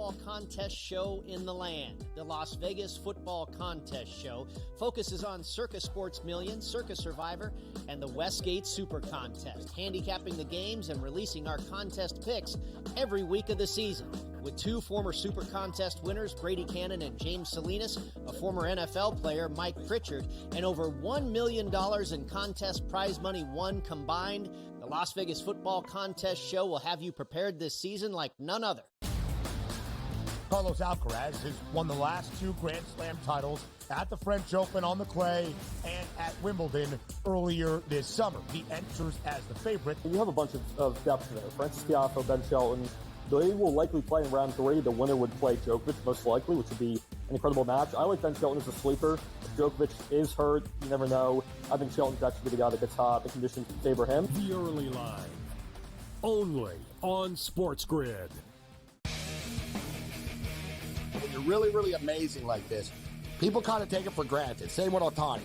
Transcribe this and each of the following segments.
football contest show in the land. The Las Vegas Football Contest Show focuses on Circus Sports Million, Circus Survivor, and the Westgate Super Contest, handicapping the games and releasing our contest picks every week of the season. With two former Super Contest winners, Brady Cannon and James Salinas, a former NFL player, Mike Pritchard, and over $1 million in contest prize money won combined, the Las Vegas Football Contest Show will have you prepared this season like none other. Carlos Alcaraz has won the last two Grand Slam titles at the French Open on the clay and at Wimbledon earlier this summer. He enters as the favorite. You have a bunch of depth there. Francis Tiafoe, Ben Shelton. They will likely play in round three. The winner would play Djokovic, most likely, which would be an incredible match. I like Ben Shelton as a sleeper. If Djokovic is hurt, you never know. I think Shelton's actually the guy that gets hot. The conditions favor him. The early line, only on SportsGrid. When you're really, really amazing like this, people kind of take it for granted. Same with Ohtani,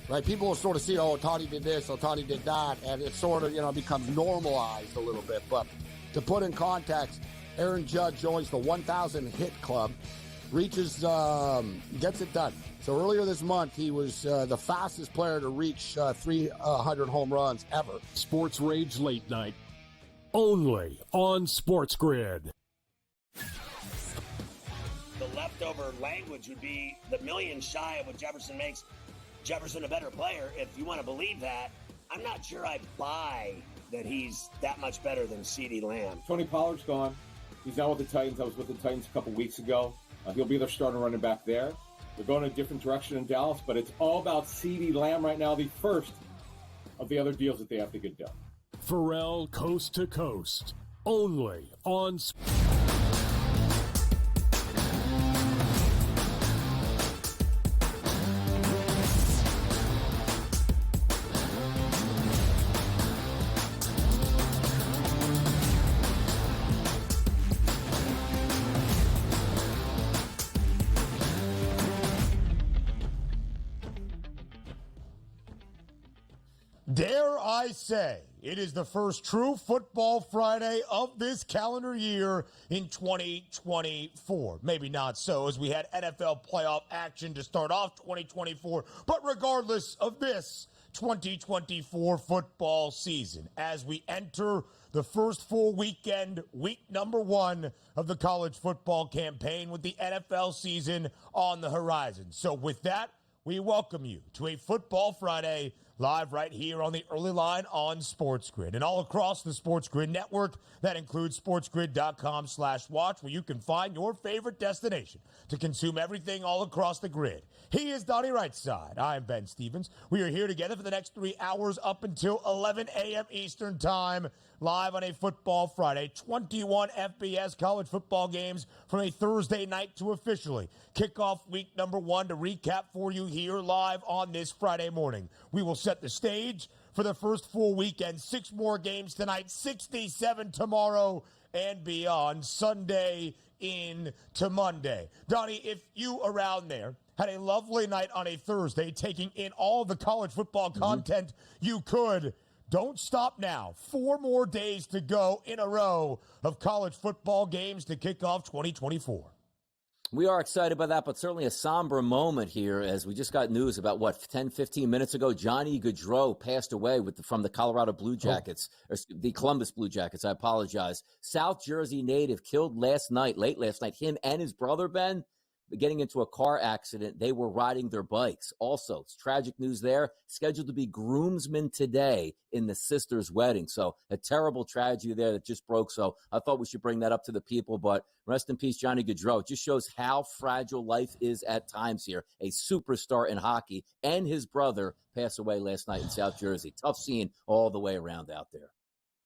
right? People will sort of see, oh, Ohtani did this, Ohtani did that, and it sort of, becomes normalized a little bit. But to put in context, Aaron Judge joins the 1,000 hit club, reaches, gets it done. So earlier this month, he was the fastest player to reach 300 home runs ever. Sports Rage Late Night, only on SportsGrid. The leftover language would be the million shy of what Jefferson makes Jefferson a better player. If you want to believe that, I'm not sure I buy that he's that much better than CeeDee Lamb. Tony Pollard's gone. He's now with the Titans. I was with the Titans a couple weeks ago. He'll be their starting running back there. They're going a different direction in Dallas, but it's all about CeeDee Lamb right now, the first of the other deals that they have to get done. Pharrell Coast to Coast, only on Dare I say, it is the first true Football Friday of this calendar year in 2024. Maybe not so, as we had NFL playoff action to start off 2024. But regardless of this 2024 football season, as we enter the first full weekend, week number one of the college football campaign with the NFL season on the horizon. So with that, we welcome you to a Football Friday live right here on the early line on SportsGrid and all across the SportsGrid network. That includes sportsgrid.com/watch, where you can find your favorite destination to consume everything all across the grid. He is Donnie Rightside. I am Ben Stevens. We are here together for the next 3 hours up until 11 a.m. Eastern time, live on a Football Friday. 21 FBS college football games from a Thursday night to officially kick off week number one to recap for you here live on this Friday morning. We will set the stage for the first full weekend. 6 more games tonight, 67 tomorrow and beyond, Sunday into Monday. Donnie, if you around there had a lovely night on a Thursday, taking in all the college football content you could, don't stop now. 4 more days to go in a row of college football games to kick off 2024. We are excited about that, but certainly a somber moment here as we just got news about, 10, 15 minutes ago, Johnny Gaudreau passed away from the Colorado Blue Jackets, or the Columbus Blue Jackets, I apologize. South Jersey native killed late last night, him and his brother, Ben, getting into a car accident. They were riding their bikes. Also, it's tragic news there. Scheduled to be groomsmen today in the sister's wedding. So a terrible tragedy there that just broke. So I thought we should bring that up to the people. But rest in peace, Johnny Gaudreau. It just shows how fragile life is at times here. A superstar in hockey and his brother passed away last night in South Jersey. Tough scene all the way around out there.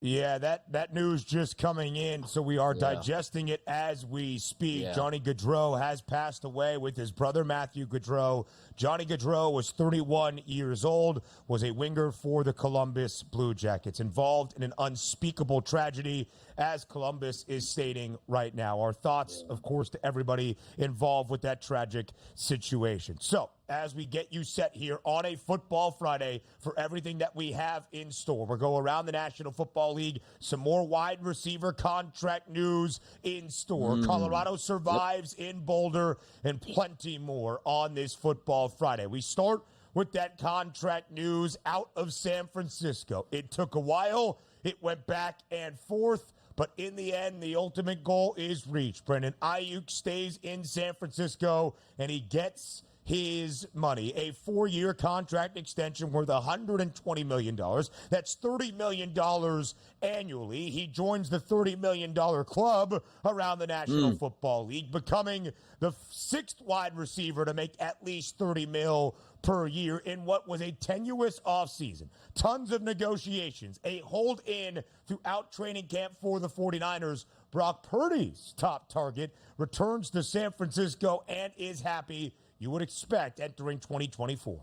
Yeah, that news just coming in, so we are digesting it as we speak. Yeah. Johnny Gaudreau has passed away with his brother Matthew Gaudreau. Johnny Gaudreau was 31 years old, was a winger for the Columbus Blue Jackets, involved in an unspeakable tragedy, as Columbus is stating right now. Our thoughts, of course, to everybody involved with that tragic situation. So, as we get you set here on a Football Friday for everything that we have in store. We'll go around the National Football League, some more wide receiver contract news in store. Colorado survives in Boulder, and plenty more on this Football Friday. We start with that contract news out of San Francisco. It took a while. It went back and forth. But in the end, the ultimate goal is reached. Brendan Ayuk stays in San Francisco, and he gets his money. A 4-year contract extension worth $120 million. That's $30 million annually. He joins the $30 million club around the National Football League, becoming the 6th wide receiver to make at least $30 million per year in what was a tenuous offseason. Tons of negotiations, a hold-in throughout training camp for the 49ers. Brock Purdy's top target returns to San Francisco and is happy, you would expect, entering 2024.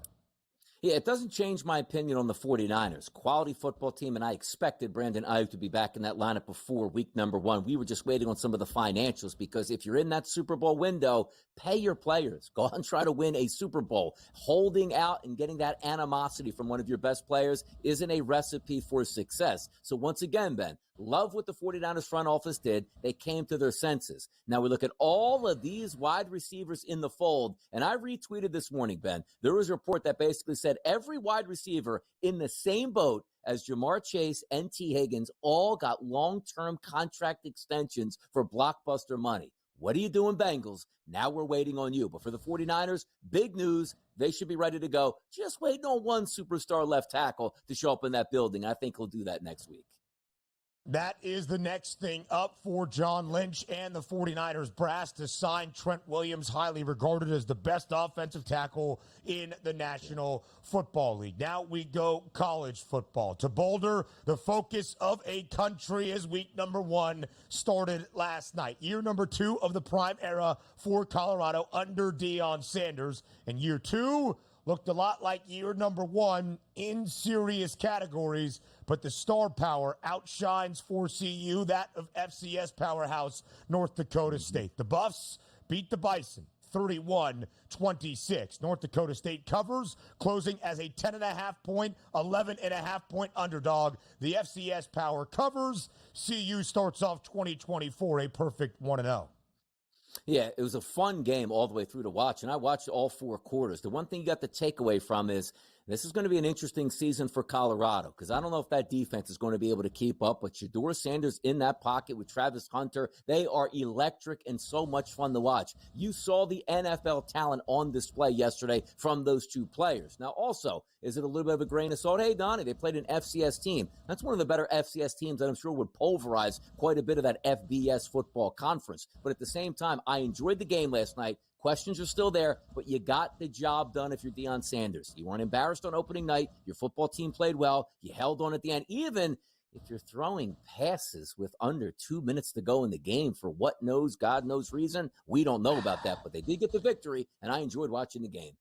Yeah, it doesn't change my opinion on the 49ers. Quality football team, and I expected Brandon Ayuk to be back in that lineup before week number 1. We were just waiting on some of the financials because if you're in that Super Bowl window, pay your players. Go out and try to win a Super Bowl. Holding out and getting that animosity from one of your best players isn't a recipe for success. So once again, Ben, love what the 49ers front office did. They came to their senses. Now we look at all of these wide receivers in the fold, and I retweeted this morning, Ben. There was a report that basically said every wide receiver in the same boat as Jamar Chase and T. Higgins all got long-term contract extensions for blockbuster money. What are you doing, Bengals? Now we're waiting on you. But for the 49ers, big news. They should be ready to go. Just waiting on one superstar left tackle to show up in that building. I think he'll do that next week. That is the next thing up for John Lynch and the 49ers brass to sign Trent Williams, highly regarded as the best offensive tackle in the National Football League. Now we go college football. To Boulder, the focus of a country as week number 1 started last night. Year number 2 of the prime era for Colorado under Deion Sanders. And year 2 looked a lot like year number 1 in serious categories, but the star power outshines for CU that of FCS powerhouse North Dakota State. The Buffs beat the Bison 31-26. North Dakota State covers, closing as a 10.5-point, 11.5-point underdog. The FCS power covers. CU starts off 2024 a perfect 1-0. Yeah, it was a fun game all the way through to watch, and I watched all 4 quarters. The one thing you got to take away from is this is going to be an interesting season for Colorado because I don't know if that defense is going to be able to keep up, but Shedeur Sanders in that pocket with Travis Hunter, they are electric and so much fun to watch. You saw the NFL talent on display yesterday from those 2 players. Now, also, is it a little bit of a grain of salt? Hey, Donnie, they played an FCS team. That's one of the better FCS teams that I'm sure would pulverize quite a bit of that FBS football conference. But at the same time, I enjoyed the game last night. Questions are still there, but you got the job done if you're Deion Sanders. You weren't embarrassed on opening night. Your football team played well. You held on at the end. Even if you're throwing passes with under 2 minutes to go in the game for what knows, God knows reason, we don't know about that. But they did get the victory, and I enjoyed watching the game.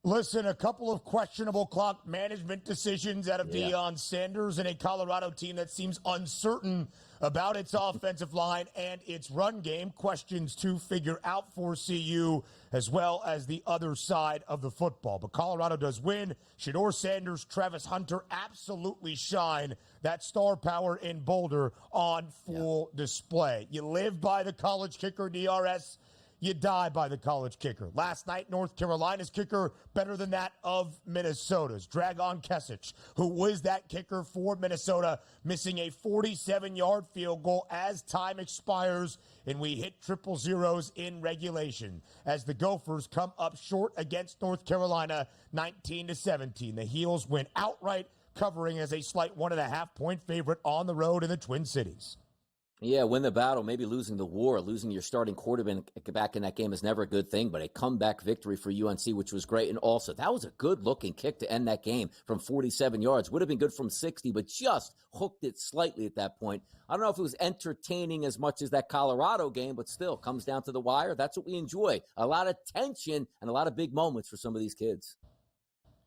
Listen, a couple of questionable clock management decisions out of Deion Sanders and a Colorado team that seems uncertain about its offensive line and its run game. Questions to figure out for CU as well as the other side of the football. But Colorado does win. Shedeur Sanders, Travis Hunter absolutely shine. That star power in Boulder on full display. You live by the college kicker, DRS. You die by the college kicker. Last night, North Carolina's kicker better than that of Minnesota's. Dragon Kesich, who was that kicker for Minnesota, missing a 47-yard field goal as time expires, and we hit triple zeros in regulation as the Gophers come up short against North Carolina 19-17. The Heels win outright, covering as a slight 1.5-point favorite on the road in the Twin Cities. Yeah, win the battle, maybe losing the war. Losing your starting quarterback back in that game is never a good thing, but a comeback victory for UNC, which was great. And also, that was a good-looking kick to end that game from 47 yards. Would have been good from 60, but just hooked it slightly at that point. I don't know if it was entertaining as much as that Colorado game, but still, comes down to the wire. That's what we enjoy. A lot of tension and a lot of big moments for some of these kids.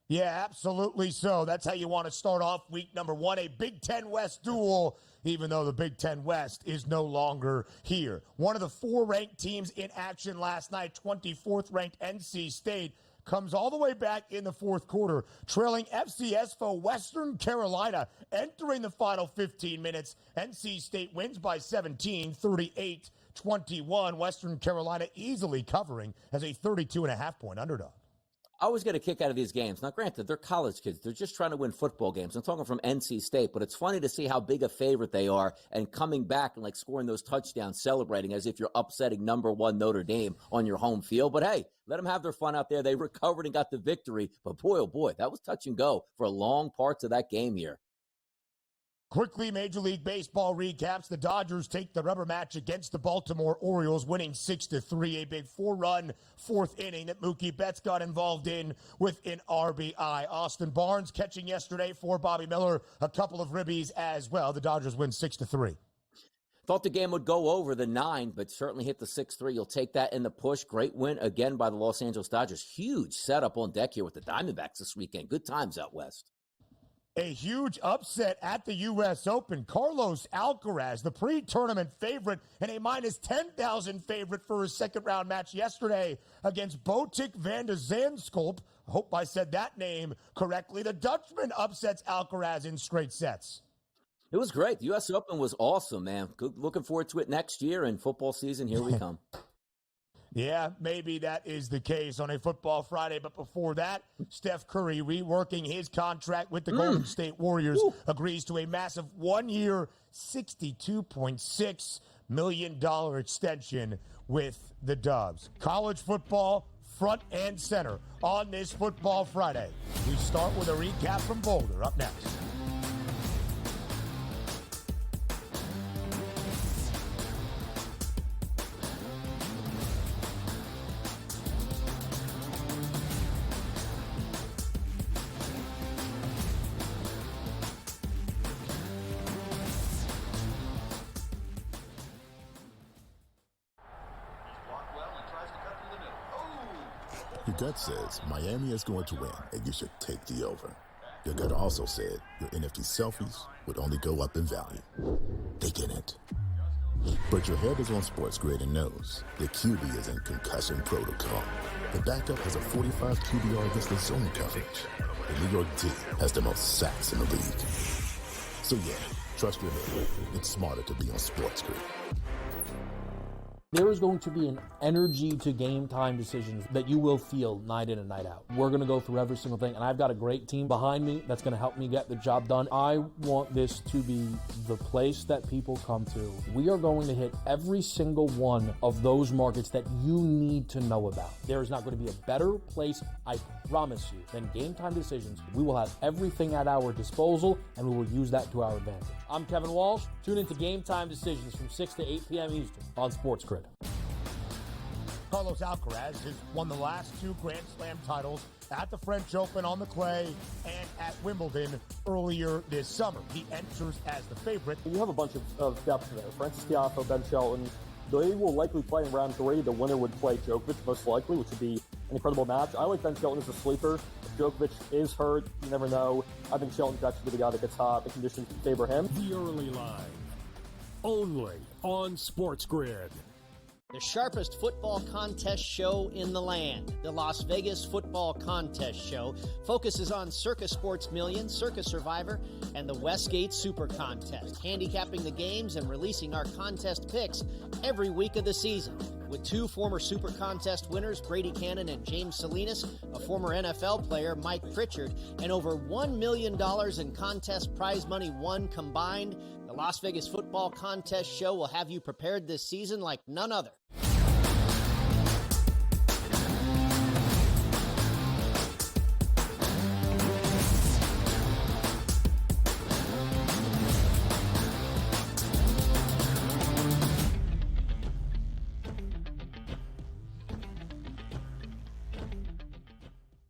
Yeah, absolutely so. That's how you want to start off week number 1, a Big Ten West duel, even though the Big Ten West is no longer here. One of the 4 ranked teams in action last night, 24th ranked NC State, comes all the way back in the fourth quarter, trailing FCS for Western Carolina. Entering the final 15 minutes, NC State wins by 17, 38-21. Western Carolina easily covering as a 32.5-point underdog. I always get a kick out of these games. Now, granted, they're college kids. They're just trying to win football games. I'm talking from NC State, but it's funny to see how big a favorite they are and coming back and, like, scoring those touchdowns, celebrating as if you're upsetting number one Notre Dame on your home field. But, hey, let them have their fun out there. They recovered and got the victory. But, boy, oh, boy, that was touch and go for long parts of that game here. Quickly, Major League Baseball recaps. The Dodgers take the rubber match against the Baltimore Orioles, winning 6-3. A big 4-run fourth inning that Mookie Betts got involved in with an RBI. Austin Barnes catching yesterday for Bobby Miller. A couple of ribbies as well. The Dodgers win 6-3. Thought the game would go over the 9, but certainly hit the 6-3. You'll take that in the push. Great win again by the Los Angeles Dodgers. Huge setup on deck here with the Diamondbacks this weekend. Good times out west. A huge upset at the U.S. Open. Carlos Alcaraz, the pre-tournament favorite, and a minus 10,000 favorite for his second-round match yesterday against Botic van de Zandschulp. I hope I said that name correctly. The Dutchman upsets Alcaraz in straight sets. It was great. The U.S. Open was awesome, man. Looking forward to it next year, and football season, here we come. Yeah, maybe that is the case on a Football Friday. But before that, Steph Curry reworking his contract with the Golden State Warriors, agrees to a massive 1-year, $62.6 million extension with the Dubs. College football front and center on this Football Friday. We start with a recap from Boulder up next. Your gut says Miami is going to win, and you should take the over. Your gut also said your NFT selfies would only go up in value. They didn't. But your head is on SportsGrid and knows the QB is in concussion protocol. The backup has a 45 QBR against the zone coverage. The New York D has the most sacks in the league. So yeah, trust your head. It's smarter to be on SportsGrid. There is going to be an energy to game time decisions that you will feel night in and night out. We're going to go through every single thing, and I've got a great team behind me that's going to help me get the job done. I want this to be the place that people come to. We are going to hit every single one of those markets that you need to know about. There is not going to be a better place, I promise you, than game time decisions. We will have everything at our disposal, and we will use that to our advantage. I'm Kevin Walsh. Tune into Game Time Decisions from 6 to 8 p.m. Eastern on SportsGrid. Carlos Alcaraz has won the last 2 Grand Slam titles at the French Open on the clay and at Wimbledon earlier this summer. He enters as the favorite. You have a bunch of depth there. Francis Tiafoe, Ben Shelton. They will likely play in round 3. The winner would play Djokovic, most likely, which would be an incredible match. I like Ben Shelton as a sleeper. If Djokovic is hurt, you never know. I think Shelton's actually the guy that gets hot. The conditions favor him. The early line, only on SportsGrid. The sharpest football contest show in the land, the Las Vegas Football Contest Show, focuses on Circa Sports Million, Circa Survivor, and the Westgate Super Contest, handicapping the games and releasing our contest picks every week of the season. With 2 former Super Contest winners, Brady Cannon and James Salinas, a former NFL player, Mike Pritchard, and over $1 million in contest prize money won combined, the Las Vegas Football Contest Show will have you prepared this season like none other.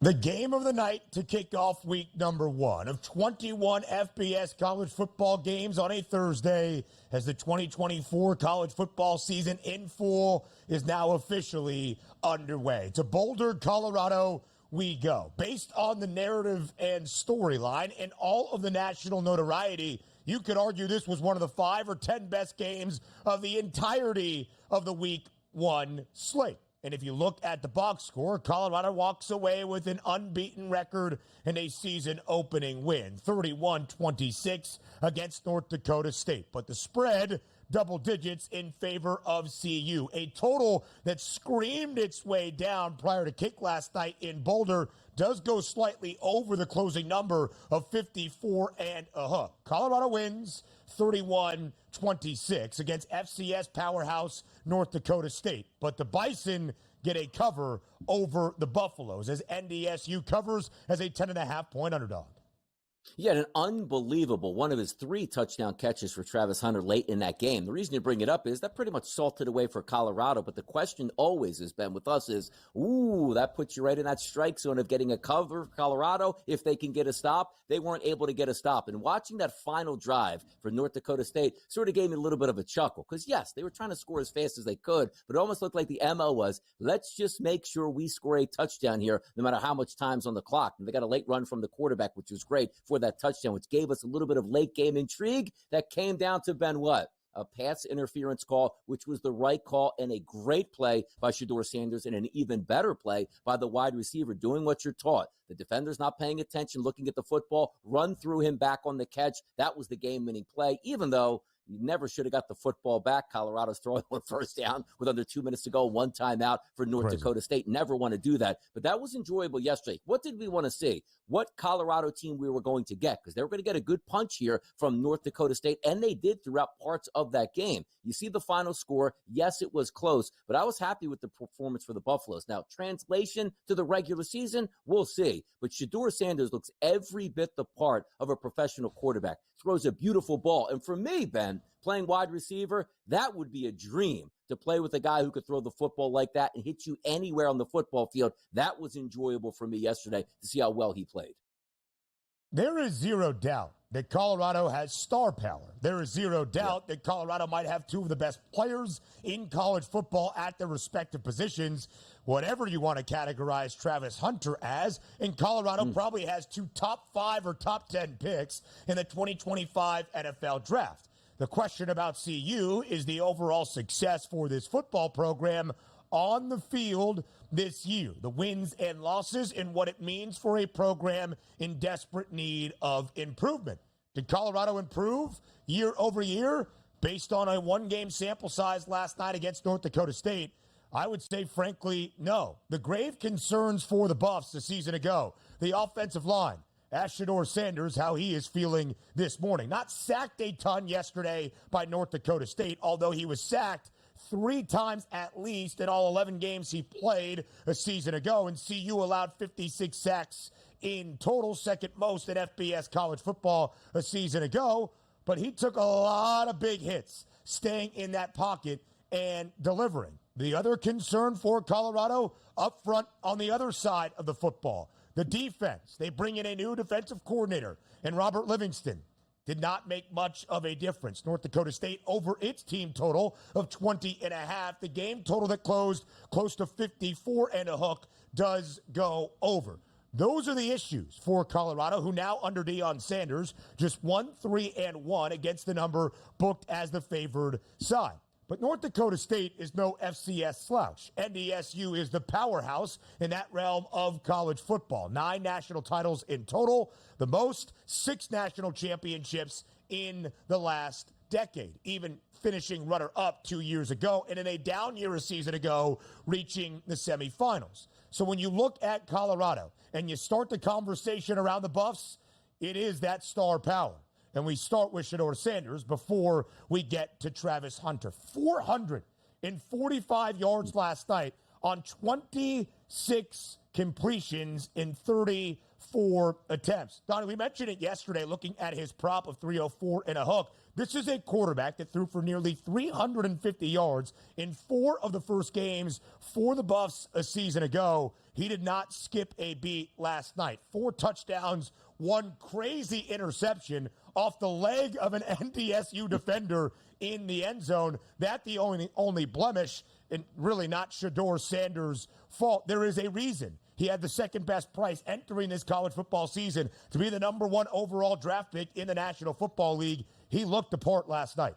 The game of the night to kick off week number 1 of 21 FBS college football games on a Thursday, as the 2024 college football season in full is now officially underway. To Boulder, Colorado, we go. Based on the narrative and storyline and all of the national notoriety, you could argue this was one of the 5 or 10 best games of the entirety of the week 1 slate. And if you look at the box score, Colorado walks away with an unbeaten record and a season opening win, 31-26 against North Dakota State. But the spread, double digits in favor of CU. A total that screamed its way down prior to kick last night in Boulder does go slightly over the closing number of 54 and a hook. Colorado wins 31-26 against FCS powerhouse North Dakota State. But the Bison get a cover over the Buffaloes as NDSU covers as a 10.5-point underdog. He had an unbelievable one of his 3 touchdown catches for Travis Hunter late in that game. The reason you bring it up is that pretty much salted away for Colorado. But the question always has been with us is, that puts you right in that strike zone of getting a cover for Colorado. If they can get a stop, they weren't able to get a stop. And watching that final drive for North Dakota State sort of gave me a little bit of a chuckle. Because, yes, they were trying to score as fast as they could, but it almost looked like the MO was, let's just make sure we score a touchdown here, no matter how much time's on the clock. And they got a late run from the quarterback, which was great for that touchdown, which gave us a little bit of late game intrigue that came down to Ben what? A pass interference call, which was the right call, and a great play by Shedeur Sanders, and an even better play by the wide receiver, doing what you're taught. The defender's not paying attention, looking at the football, run through him back on the catch. That was the game-winning play, even though you never should have got the football back. Colorado's throwing one first down with under 2 minutes to go, 1 timeout for North Dakota State. Never want to do that. But that was enjoyable yesterday. What did we want to see? What Colorado team we were going to get? Because they were going to get a good punch here from North Dakota State, and they did throughout parts of that game. You see the final score. Yes, it was close, but I was happy with the performance for the Buffaloes. Now, translation to the regular season, we'll see. But Shedeur Sanders looks every bit the part of a professional quarterback. Throws a beautiful ball. And for me, Ben, playing wide receiver, that would be a dream, to play with a guy who could throw the football like that and hit you anywhere on the football field. That was enjoyable for me yesterday to see how well he played. There is zero doubt that Colorado has star power. There is zero doubt that Colorado might have 2 of the best players in college football at their respective positions, whatever you want to categorize Travis Hunter as. And Colorado probably has 2 top 5 or top 10 picks in the 2025 NFL draft. The question about CU is the overall success for this football program on the field this year, the wins and losses, and what it means for a program in desperate need of improvement. Did Colorado improve year over year based on a 1-game sample size last night against North Dakota State? I would say, frankly, no. The grave concerns for the Buffs a season ago, the offensive line. Ask Shedeur Sanders how he is feeling this morning. Not sacked a ton yesterday by North Dakota State, although he was sacked 3 times at least in all 11 games he played a season ago. And CU allowed 56 sacks in total, second most in FBS college football a season ago. But he took a lot of big hits, staying in that pocket and delivering. The other concern for Colorado up front on the other side of the football, the defense. They bring in a new defensive coordinator, and Robert Livingston did not make much of a difference. North Dakota State over its team total of 20.5. The game total that closed close to 54 and a hook does go over. Those are the issues for Colorado, who now under Deion Sanders just 1-3-1 against the number booked as the favored side. But North Dakota State is no FCS slouch. NDSU is the powerhouse in that realm of college football. 9 national titles in total, the most, 6 national championships in the last decade, even finishing runner-up 2 years ago, and in a down year a season ago, reaching the semifinals. So when you look at Colorado and you start the conversation around the Buffs, it is that star power. And we start with Shedeur Sanders before we get to Travis Hunter. 445 yards last night on 26 completions in 34 attempts. Donnie, we mentioned it yesterday looking at his prop of 304 and a hook. This is a quarterback that threw for nearly 350 yards in 4 of the first games for the Buffs a season ago. He did not skip a beat last night. 4 touchdowns, 1 crazy interception off the leg of an NDSU defender in the end zone. That the only blemish, and really not Shedeur Sanders' fault. There is a reason he had the second best price entering this college football season to be the number 1 overall draft pick in the National Football League. He looked the part last night.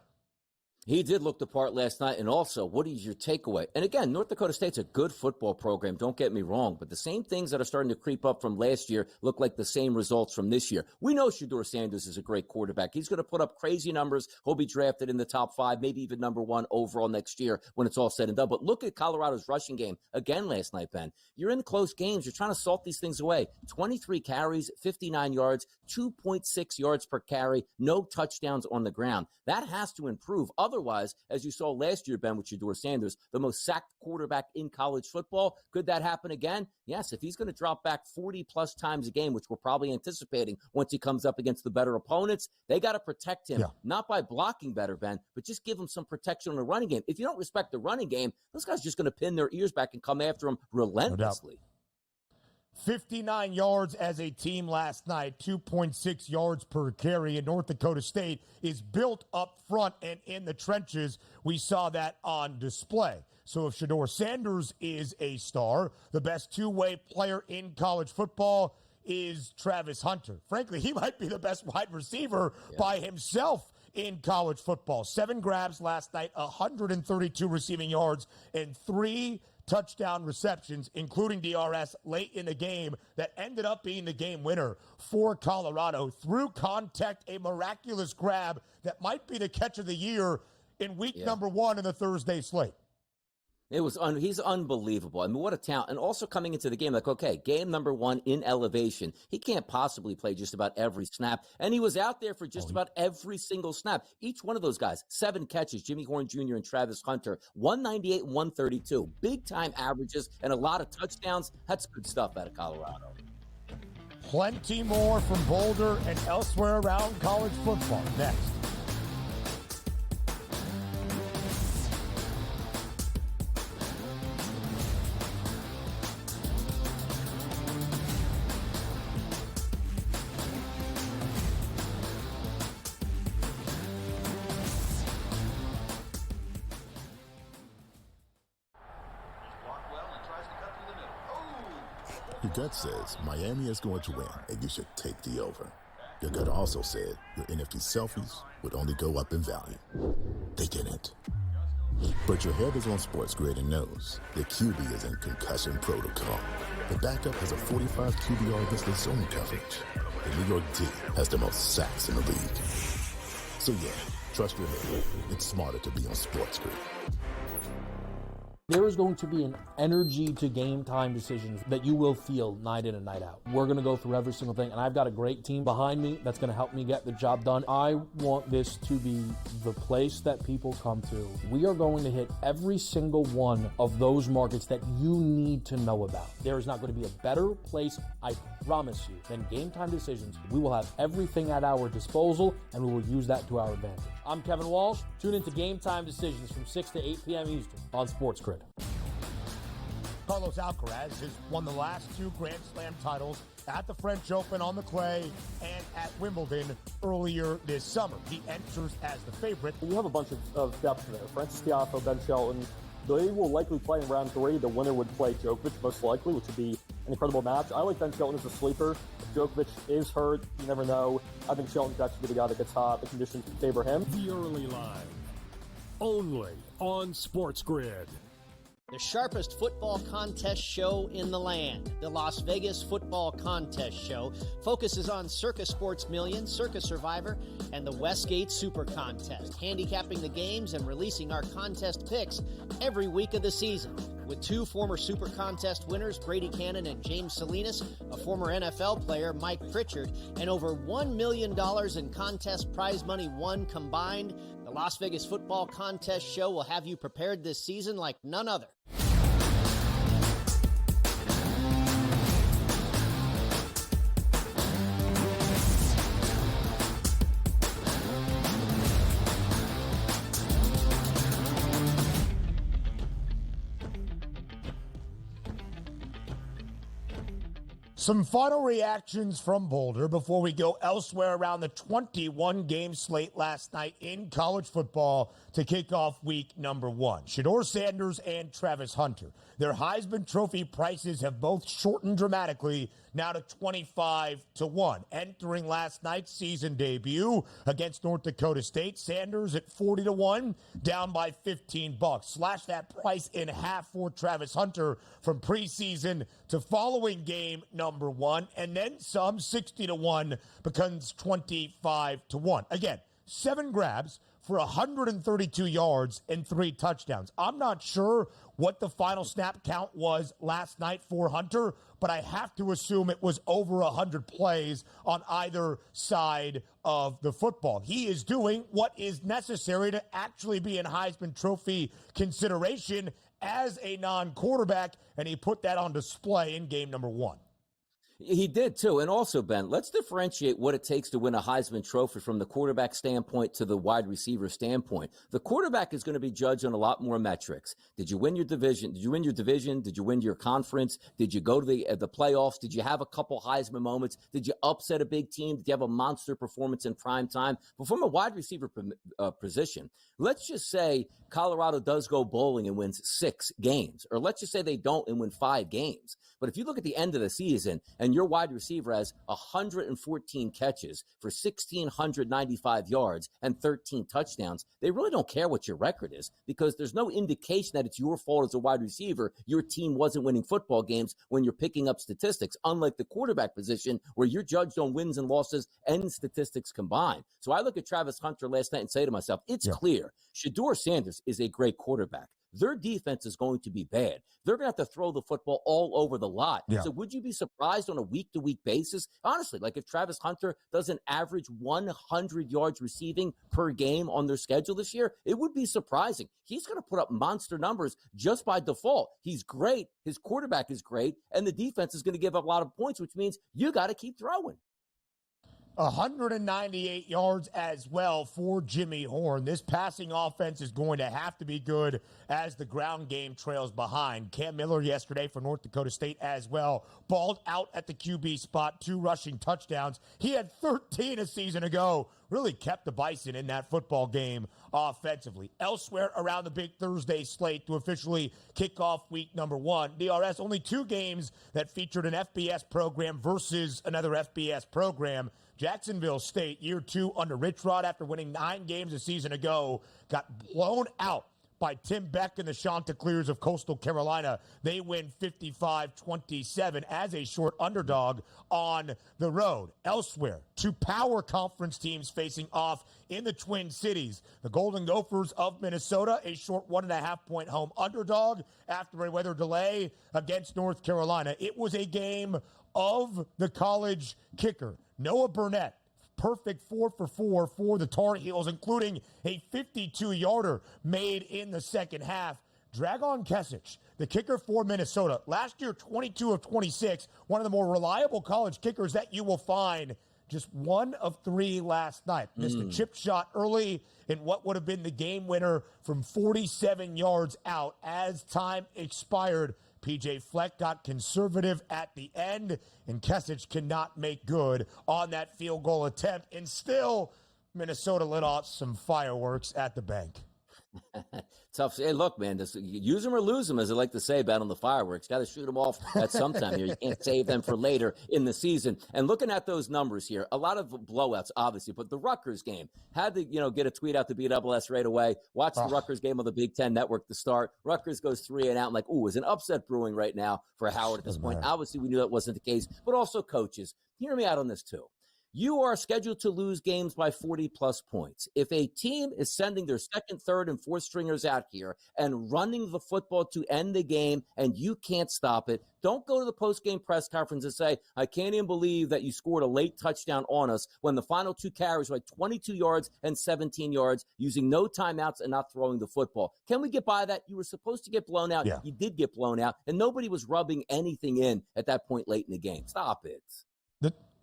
He did look the part last night. And also, what is your takeaway? And again, North Dakota State's a good football program. Don't get me wrong. But the same things that are starting to creep up from last year look like the same results from this year. We know Shedeur Sanders is a great quarterback. He's going to put up crazy numbers. He'll be drafted in the top 5, maybe even number 1 overall next year when it's all said and done. But look at Colorado's rushing game again last night, Ben. You're in close games. You're trying to salt these things away. 23 carries, 59 yards, 2.6 yards per carry, no touchdowns on the ground. That has to improve. Otherwise, as you saw last year, Ben, with Shedeur Sanders, the most sacked quarterback in college football, could that happen again? Yes, if he's going to drop back 40-plus times a game, which we're probably anticipating once he comes up against the better opponents, they got to protect him, not by blocking better, Ben, but just give him some protection on the running game. If you don't respect the running game, those guys are just going to pin their ears back and come after him relentlessly. 59 yards as a team last night, 2.6 yards per carry, and North Dakota State is built up front and in the trenches. We saw that on display. So if Shedeur Sanders is a star, the best two-way player in college football is Travis Hunter. Frankly, he might be the best wide receiver by himself in college football. 7 grabs last night, 132 receiving yards, and 3 touchdown receptions, including DRS late in the game that ended up being the game winner for Colorado. Through contact, a miraculous grab that might be the catch of the year in week number 1 in the Thursday slate. He's unbelievable. I mean, what a talent. And also coming into the game, like, okay, game number 1 in elevation. He can't possibly play just about every snap. And he was out there for just about every single snap. Each one of those guys, 7 catches, Jimmy Horn Jr. and Travis Hunter, 198 and 132. Big time averages and a lot of touchdowns. That's good stuff out of Colorado. Plenty more from Boulder and elsewhere around college football. Next. Your gut says Miami is going to win, and you should take the over. Your gut also said your NFT selfies would only go up in value. They didn't. But your head is on SportsGrid and knows the QB is in concussion protocol. The backup has a 45 QBR against the zone coverage. The New York D has the most sacks in the league. So yeah, trust your head. It's smarter to be on SportsGrid. There is going to be an energy to game time decisions that you will feel night in and night out. We're going to go through every single thing, and I've got a great team behind me that's going to help me get the job done. I want this to be the place that people come to. We are going to hit every single one of those markets that you need to know about. There is not going to be a better place, I promise you, than Game Time Decisions. We will have everything at our disposal, and we will use that to our advantage. I'm Kevin Walsh. Tune into Game Time Decisions from 6 to 8 p.m. Eastern on SportsGrid. Carlos Alcaraz has won the last 2 Grand Slam titles at the French Open on the clay and at Wimbledon earlier this summer. He enters as the favorite. You have a bunch of depth there. Francis Tiafoe, Ben Shelton. They will likely play in round 3. The winner would play Djokovic, most likely, which would be an incredible match. I like Ben Shelton as a sleeper. If Djokovic is hurt, you never know. I think Shelton's actually the guy that gets hot. The conditions favor him. The early line, only on SportsGrid. The sharpest football contest show in the land, the Las Vegas Football Contest Show, focuses on Circa Sports Million, Circa Survivor, and the Westgate Super Contest, handicapping the games and releasing our contest picks every week of the season. With 2 former Super Contest winners, Brady Cannon and James Salinas, a former NFL player, Mike Pritchard, and over $1 million in contest prize money won combined, the Las Vegas Football Contest Show will have you prepared this season like none other. Some final reactions from Boulder before we go elsewhere around the 21-game slate last night in college football to kick off week number 1. Shedeur Sanders and Travis Hunter. Their Heisman Trophy prices have both shortened dramatically, now to 25-1. Entering last night's season debut against North Dakota State, Sanders at 40-1, down by $15. Slash that price in half for Travis Hunter from preseason to following game number 1, and then some. 60-1 becomes 25-1. Again, 7 grabs for 132 yards and 3 touchdowns. I'm not sure what the final snap count was last night for Hunter, but I have to assume it was over 100 plays on either side of the football. He is doing what is necessary to actually be in Heisman Trophy consideration as a non-quarterback, and he put that on display in game number 1. He did, too. And also, Ben, let's differentiate what it takes to win a Heisman Trophy from the quarterback standpoint to the wide receiver standpoint. The quarterback is going to be judged on a lot more metrics. Did you win your division? Did you win your division? Did you win your conference? Did you go to the playoffs? Did you have a couple Heisman moments? Did you upset a big team? Did you have a monster performance in prime time? But from a wide receiver position, let's just say Colorado does go bowling and wins 6 games. Or let's just say they don't and win 5 games. But if you look at the end of the season and your wide receiver has 114 catches for 1,695 yards and 13 touchdowns, they really don't care what your record is because there's no indication that it's your fault as a wide receiver. Your team wasn't winning football games when you're picking up statistics, unlike the quarterback position where you're judged on wins and losses and statistics combined. So I look at Travis Hunter last night and say to myself, it's clear. Shedeur Sanders is a great quarterback. Their defense is going to be bad. They're going to have to throw the football all over the lot. So would you be surprised on a week-to-week basis? Honestly, like if Travis Hunter doesn't average 100 yards receiving per game on their schedule this year, it would be surprising. He's going to put up monster numbers just by default. He's great. His quarterback is great. And the defense is going to give up a lot of points, which means you got to keep throwing. 198 yards as well for Jimmy Horn. This passing offense is going to have to be good as the ground game trails behind. Cam Miller yesterday for North Dakota State as well. Balled out at the QB spot, 2 rushing touchdowns. He had 13 a season ago. Really kept the Bison in that football game offensively. Elsewhere around the big Thursday slate to officially kick off week number 1, DRS, only 2 games that featured an FBS program versus another FBS program. Jacksonville State, year 2 under Rich Rod after winning 9 games a season ago, got blown out by Tim Beck and the Chanticleers of Coastal Carolina. They win 55-27 as a short underdog on the road. Elsewhere, 2 power conference teams facing off in the Twin Cities. The Golden Gophers of Minnesota, a short 1.5-point home underdog after a weather delay against North Carolina. It was a game of the college kicker, Noah Burnett. Perfect 4 for 4 for the Tar Heels, including a 52-yarder made in the second half. Dragon Kesich, the kicker for Minnesota, last year 22 of 26, one of the more reliable college kickers that you will find. Just 1 of 3 last night. Missed a chip shot early in what would have been the game winner from 47 yards out as time expired. PJ Fleck got conservative at the end, and Kesich cannot make good on that field goal attempt. And still, Minnesota lit off some fireworks at the bank. Tough. Hey, look, man, just use them or lose them, as I like to say about on the fireworks. Got to shoot them off at some time here. You can't save them for later in the season. And looking at those numbers here, a lot of blowouts, obviously, but the Rutgers game had to, get a tweet out to BSS right away. Watch the Rutgers game on the Big Ten Network to start. Rutgers goes 3 and out. I'm like, ooh, is an upset brewing right now for Howard at this point? Obviously, we knew that wasn't the case, but also coaches. Hear me out on this too. You are scheduled to lose games by 40-plus points. If a team is sending their second, third, and fourth stringers out here and running the football to end the game and you can't stop it, don't go to the post-game press conference and say, I can't even believe that you scored a late touchdown on us when the final 2 carries were like 22 yards and 17 yards using no timeouts and not throwing the football. Can we get by that? You were supposed to get blown out. Yeah. You did get blown out, and nobody was rubbing anything in at that point late in the game. Stop it.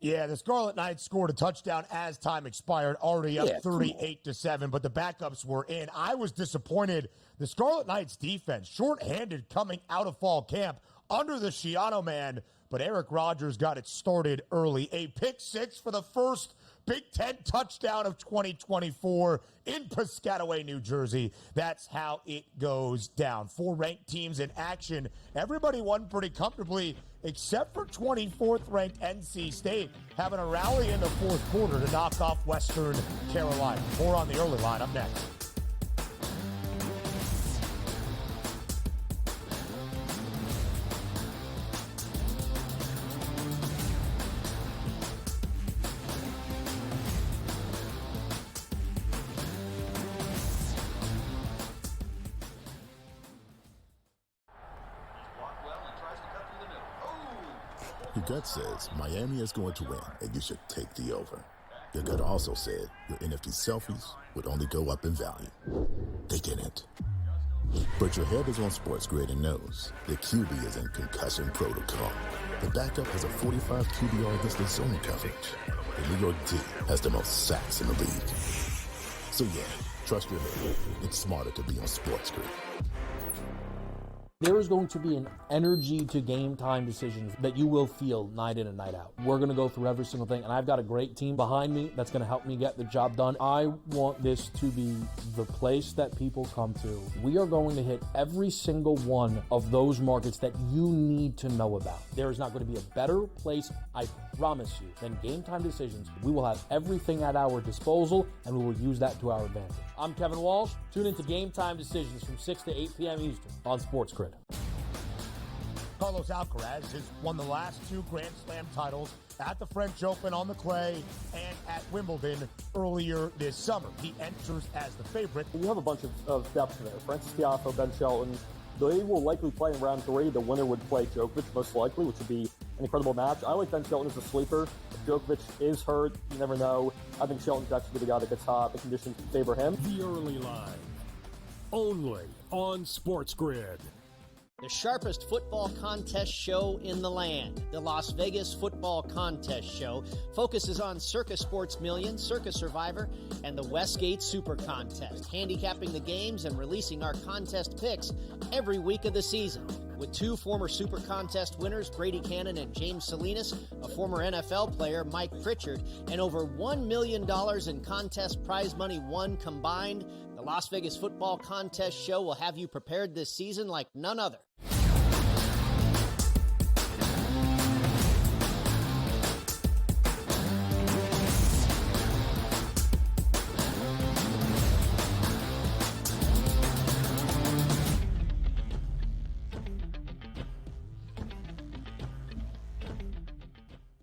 The Scarlet Knights scored a touchdown as time expired, already up 38-7, but the backups were in. I was disappointed. The Scarlet Knights defense, shorthanded coming out of fall camp, under the Schiano man, but Eric Rodgers got it started early. A pick six for the first Big Ten touchdown of 2024 in Piscataway, New Jersey. That's how it goes down. 4 ranked teams in action. Everybody won pretty comfortably, except for 24th ranked NC State, having a rally in the fourth quarter to knock off Western Carolina. More on the early line up next. Your gut says Miami is going to win, and you should take the over. Your gut also said your NFT selfies would only go up in value. They didn't. But your head is on SportsGrid and knows the QB is in concussion protocol. The backup has a 45 QBR against the zone coverage. The New York D has the most sacks in the league. So yeah, trust your head. It's smarter to be on SportsGrid. There is going to be an energy to game time decisions that you will feel night in and night out. We're going to go through every single thing, and I've got a great team behind me that's going to help me get the job done. I want this to be the place that people come to. We are going to hit every single one of those markets that you need to know about. There is not going to be a better place, I promise you, than game time decisions. We will have everything at our disposal, and we will use that to our advantage. I'm Kevin Walsh. Tune into Game Time Decisions from 6 to 8 p.m. Eastern on SportsGrid. Carlos Alcaraz has won the last 2 Grand Slam titles at the French Open on the clay and at Wimbledon earlier this summer. He enters as the favorite. You have a bunch of depth there. Francis Tiafoe, Ben Shelton. They will likely play in round 3. The winner would play Djokovic, most likely, which would be an incredible match. I like Ben Shelton as a sleeper. If Djokovic is hurt, you never know. I think Shelton's actually the guy that gets hot. The conditions favor him. The early line, only on SportsGrid. The sharpest football contest show in the land, the Las Vegas Football Contest Show, focuses on Circa Sports Million, Circa Survivor, and the Westgate Super Contest, handicapping the games and releasing our contest picks every week of the season. With 2 former Super Contest winners, Brady Cannon and James Salinas, a former NFL player, Mike Pritchard, and over $1 million in contest prize money won combined, the Las Vegas Football Contest Show will have you prepared this season like none other.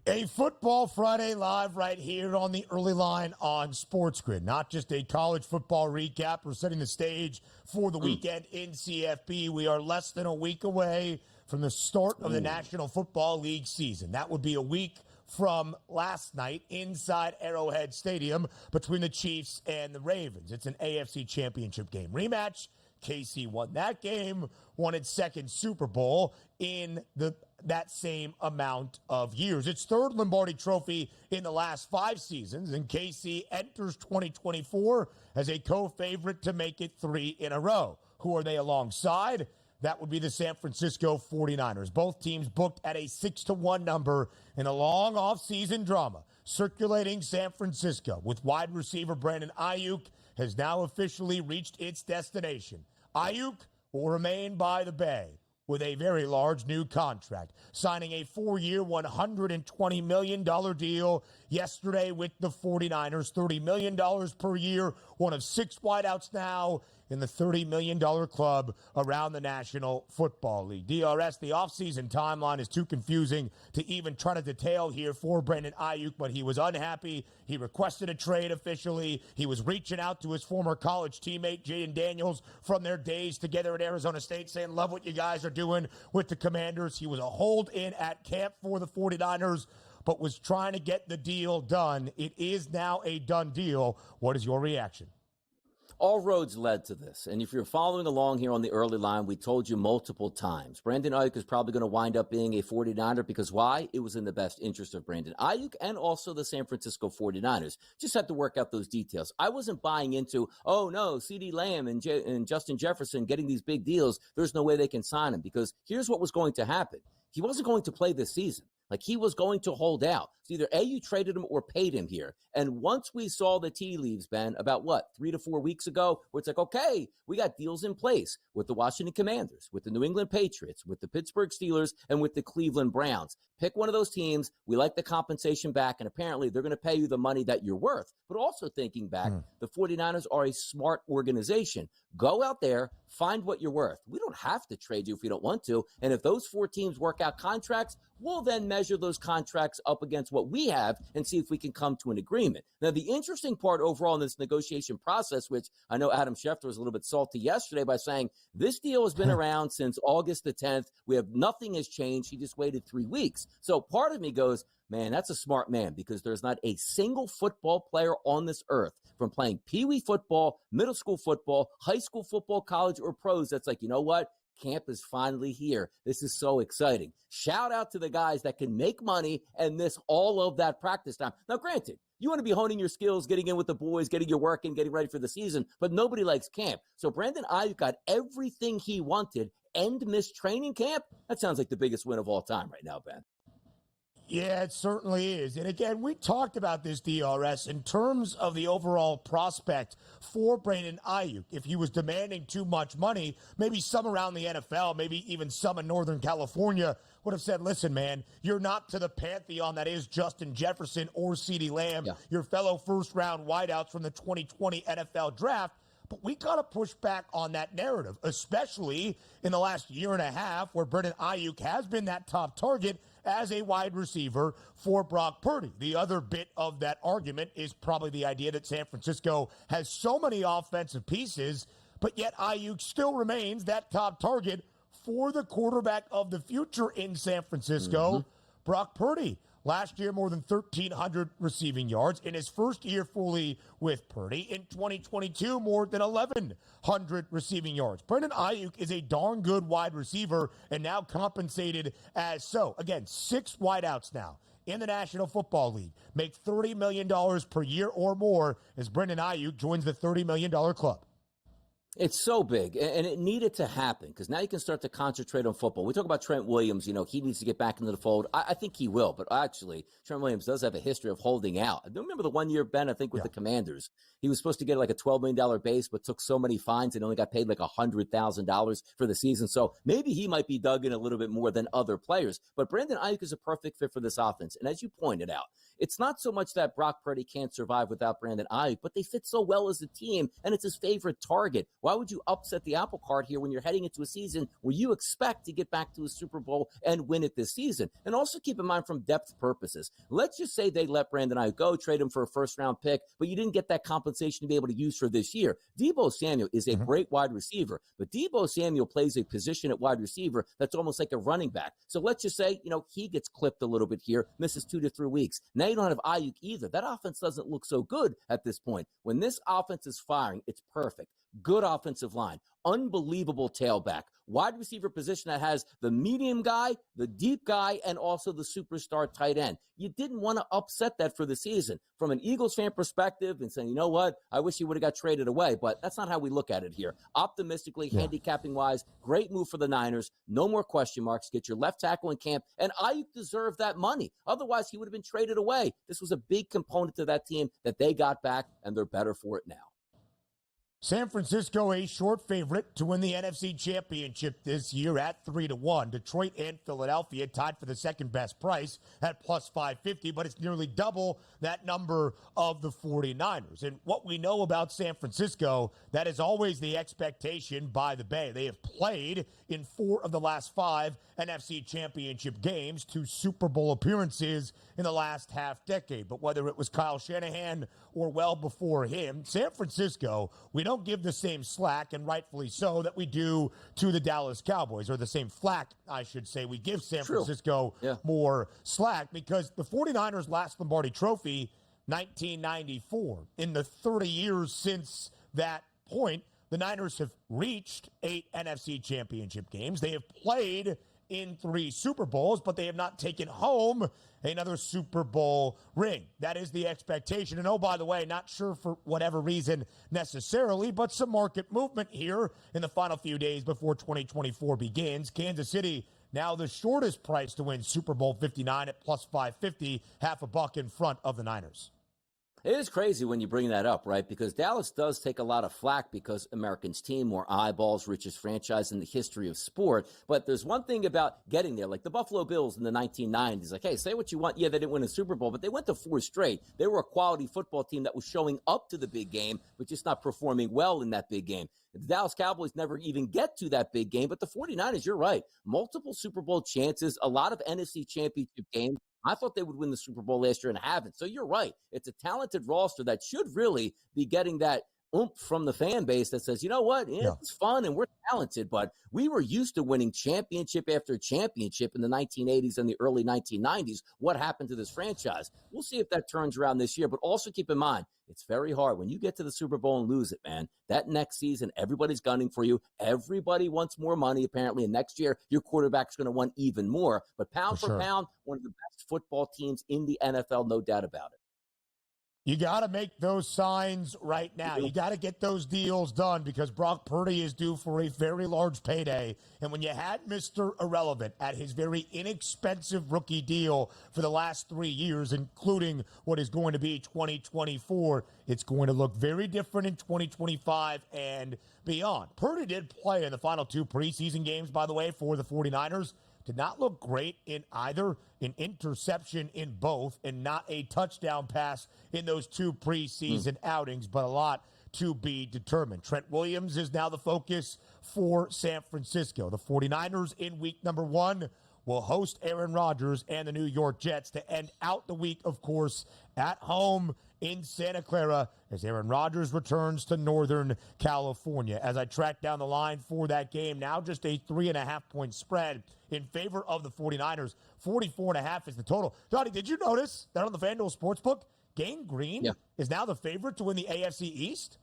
A Football Friday live right here on the early line on SportsGrid. Not just a college football recap. We're setting the stage for the weekend in CFB. We are less than a week away from the start of the National Football League season. That would be a week from last night inside Arrowhead Stadium between the Chiefs and the Ravens. It's an AFC Championship game rematch. KC won that game, won its second Super Bowl in that same amount of years. Its 3rd Lombardi Trophy in the last 5 seasons, and KC enters 2024 as a co-favorite to make it 3 in a row. Who are they alongside? That would be the San Francisco 49ers. Both teams booked at a 6-1 number in a long offseason drama. Circulating San Francisco with wide receiver Brandon Ayuk has now officially reached its destination. Ayuk will remain by the Bay with a very large new contract, signing a 4-year, $120 million deal yesterday with the 49ers, $30 million per year, one of 6 wideouts now in the $30 million club around the National Football League. DRS, the offseason timeline is too confusing to even try to detail here for Brandon Ayuk, but he was unhappy. He requested a trade officially. He was reaching out to his former college teammate, Jaden Daniels, from their days together at Arizona State, saying, love what you guys are doing with the Commanders. He was a hold-in at camp for the 49ers, but was trying to get the deal done. It is now a done deal. What is your reaction? All roads led to this. And if you're following along here on the early line, we told you multiple times, Brandon Ayuk is probably going to wind up being a 49er because why? It was in the best interest of Brandon Ayuk and also the San Francisco 49ers. Just had to work out those details. I wasn't buying into, oh no, CeeDee Lamb and Justin Jefferson getting these big deals. There's no way they can sign him because here's what was going to happen. he wasn't going to play this season. Like, he was going to hold out. So either A, you traded him or paid him here. And once we saw the tea leaves, Ben, about 3 to 4 weeks ago, where it's like, okay, we got deals in place with the Washington Commanders, with the New England Patriots, with the Pittsburgh Steelers, and with the Cleveland Browns. Pick one of those teams. We like the compensation back, and apparently they're going to pay you the money that you're worth. But also thinking back, the 49ers are a smart organization. Go out there, find what you're worth. We don't have to trade you if we don't want to. And if those 4 teams work out contracts, we'll then measure those contracts up against what we have and see if we can come to an agreement. Now, the interesting part overall in this negotiation process, which I know Adam Schefter was a little bit salty yesterday by saying this deal has been around since August the 10th. Nothing has changed. He just waited 3 weeks. So part of me goes, man, that's a smart man, because there's not a single football player on this earth, from playing peewee football, middle school football, high school football, college, or pros, that's like, you know what? Camp is finally here. This is so exciting. Shout out to the guys that can make money and miss all of that practice time. Now, granted, you want to be honing your skills, getting in with the boys, getting your work in, getting ready for the season, but nobody likes camp. So Brandon Ayuk got everything he wanted and missed training camp. That sounds like the biggest win of all time right now, Ben. Yeah, it certainly is. And again, we talked about this, DRS, in terms of the overall prospect for Brandon Ayuk. If he was demanding too much money, maybe some around the NFL, maybe even some in Northern California would have said, listen, man, you're not to the pantheon that is Justin Jefferson or CeeDee Lamb, your fellow first-round wideouts from the 2020 NFL Draft. But we got to push back on that narrative, especially in the last year and a half, where Brandon Ayuk has been that top target as a wide receiver for Brock Purdy. The other bit of that argument is probably the idea that San Francisco has so many offensive pieces, but yet Ayuk still remains that top target for the quarterback of the future in San Francisco, Brock Purdy. Last year, more than 1,300 receiving yards. In his first year fully with Purdy, in 2022, more than 1,100 receiving yards. Brandon Ayuk is a darn good wide receiver and now compensated as so. Again, 6 wideouts now in the National Football League make $30 million per year or more as Brandon Ayuk joins the $30 million club. It's so big, and it needed to happen, because now you can start to concentrate on football. We talk about Trent Williams, he needs to get back into the fold. I think he will, but actually, Trent Williams does have a history of holding out. I remember the 1 year, Ben, I think, with the Commanders. He was supposed to get like a $12 million base, but took so many fines and only got paid like $100,000 for the season. So maybe he might be dug in a little bit more than other players. But Brandon Ayuk is a perfect fit for this offense. And as you pointed out, it's not so much that Brock Purdy can't survive without Brandon Ayuk, but they fit so well as a team, and it's his favorite target. Why would you upset the apple cart here when you're heading into a season where you expect to get back to a Super Bowl and win it this season? And also keep in mind, from depth purposes, let's just say they let Brandon Ayuk go, trade him for a first-round pick, but you didn't get that compensation to be able to use for this year. Deebo Samuel is a great wide receiver, but Deebo Samuel plays a position at wide receiver that's almost like a running back. So let's just say, he gets clipped a little bit here, misses 2 to 3 weeks. Now you don't have Ayuk either. That offense doesn't look so good at this point. When this offense is firing, it's perfect. Good offensive line, unbelievable tailback, wide receiver position that has the medium guy, the deep guy, and also the superstar tight end. You didn't want to upset that for the season. From an Eagles fan perspective and saying, you know what, I wish he would have got traded away, but that's not how we look at it here. Optimistically, handicapping-wise, great move for the Niners. No more question marks. Get your left tackle in camp, and Ayuk deserved that money. Otherwise, he would have been traded away. This was a big component to that team that they got back, and they're better for it now. San Francisco, a short favorite to win the NFC Championship this year at 3-1. Detroit and Philadelphia tied for the second best price at plus 550, but it's nearly double that number of the 49ers. And what we know about San Francisco, that is always the expectation by the Bay. They have played in 4 of the last 5 NFC Championship games, 2 Super Bowl appearances in the last half decade. But whether it was Kyle Shanahan or well before him, San Francisco, we don't give the same slack, and rightfully so, that we do to the Dallas Cowboys, or the same flack, I should say. We give San Francisco more slack, because the 49ers' last Lombardi trophy, 1994. In the 30 years since that point, the Niners have reached 8 NFC Championship games. They have played in 3 Super Bowls, but they have not taken home another Super Bowl ring. That is the expectation. And oh, by the way, not sure for whatever reason necessarily, but some market movement here in the final few days before 2024 begins. Kansas City now the shortest price to win Super Bowl 59 at plus 550, half a buck in front of the Niners. It is crazy when you bring that up, right? Because Dallas does take a lot of flack because Americans' team, more eyeballs, richest franchise in the history of sport. But there's one thing about getting there, like the Buffalo Bills in the 1990s. Like, hey, say what you want. Yeah, they didn't win a Super Bowl, but they went to 4 straight. They were a quality football team that was showing up to the big game, but just not performing well in that big game. The Dallas Cowboys never even get to that big game, but the 49ers, you're right. Multiple Super Bowl chances, a lot of NFC championship games. I thought they would win the Super Bowl last year and haven't. So you're right. It's a talented roster that should really be getting that oomph from the fan base that says, you know what, it's fun and we're talented, but we were used to winning championship after championship in the 1980s and the early 1990s. What happened to this franchise? We'll see if that turns around this year, but also keep in mind, it's very hard. When you get to the Super Bowl and lose it, man, that next season, everybody's gunning for you. Everybody wants more money, apparently, and next year, your quarterback's going to want even more. But pound for pound, one of the best football teams in the NFL, no doubt about it. You got to make those signs right now. You got to get those deals done because Brock Purdy is due for a very large payday. And when you had Mr. Irrelevant at his very inexpensive rookie deal for the last 3 years, including what is going to be 2024, it's going to look very different in 2025 and beyond. Purdy did play in the final 2 preseason games, by the way, for the 49ers. Did not look great in either, an interception in both, and not a touchdown pass in those 2 preseason outings, but a lot to be determined. Trent Williams is now the focus for San Francisco. The 49ers in week number 1 will host Aaron Rodgers and the New York Jets to end out the week, of course, at home in Santa Clara as Aaron Rodgers returns to Northern California. As I track down the line for that game, now just a 3.5-point spread in favor of the 49ers. 44.5 is the total. Donnie, did you notice that on the FanDuel Sportsbook, Gang Green is now the favorite to win the AFC East?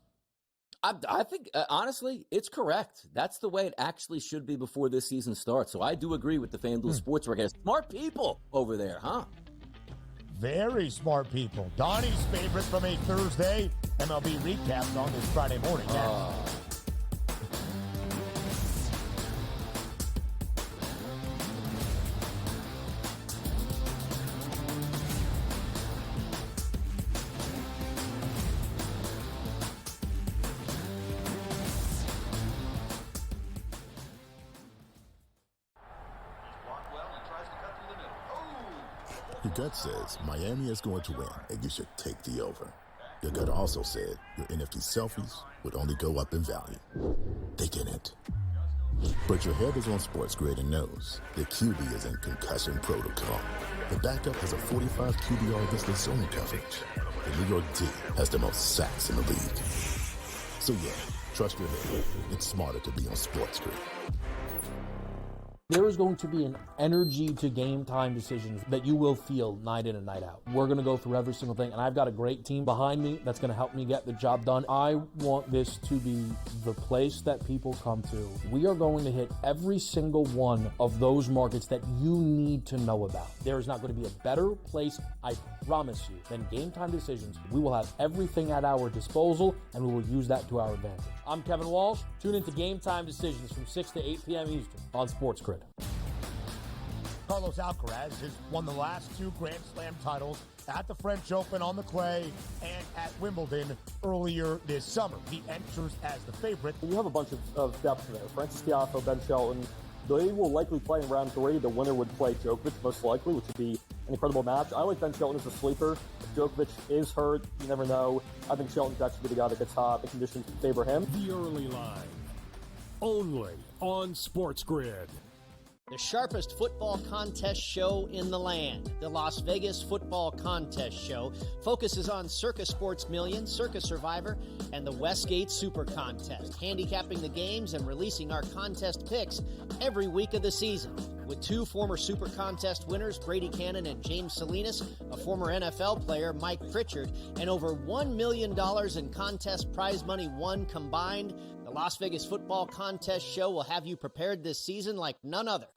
I think, honestly, it's correct. That's the way it actually should be before this season starts. So I do agree with the FanDuel Sportsbook. Smart people over there, huh? Very smart people. Donnie's favorite from a Thursday MLB recap on this Friday morning. Your gut says Miami is going to win, and you should take the over. Your gut also said your NFT selfies would only go up in value. They didn't. But your head is on SportsGrid and knows the QB is in concussion protocol. The backup has a 45 QBR against the zone coverage. The New York D has the most sacks in the league. So yeah, trust your head. It's smarter to be on SportsGrid. There is going to be an energy to game time decisions that you will feel night in and night out. We're going to go through every single thing, and I've got a great team behind me that's going to help me get the job done. I want this to be the place that people come to. We are going to hit every single one of those markets that you need to know about. There is not going to be a better place, I promise you, than Game Time Decisions. We will have everything at our disposal, and we will use that to our advantage. I'm Kevin Walsh. Tune into Game Time Decisions from 6 to 8 p.m. Eastern on SportsGrid. Carlos Alcaraz has won the last 2 Grand Slam titles at the French Open on the clay and at Wimbledon earlier this summer. He enters as the favorite. You have a bunch of depth there. Francis Tiafoe, Ben Shelton. They will likely play in round 3. The winner would play Djokovic, most likely, which would be an incredible match. I like Ben Shelton as a sleeper. If Djokovic is hurt, you never know. I think Shelton's actually the guy that gets hot. The conditions favor him. The early line, only on SportsGrid. The sharpest football contest show in the land, the Las Vegas Football Contest Show, focuses on Circa Sports Million, Circa Survivor, and the Westgate Super Contest, handicapping the games and releasing our contest picks every week of the season. With 2 former Super Contest winners, Brady Cannon and James Salinas, a former NFL player, Mike Pritchard, and over $1 million in contest prize money won combined, the Las Vegas Football Contest Show will have you prepared this season like none other.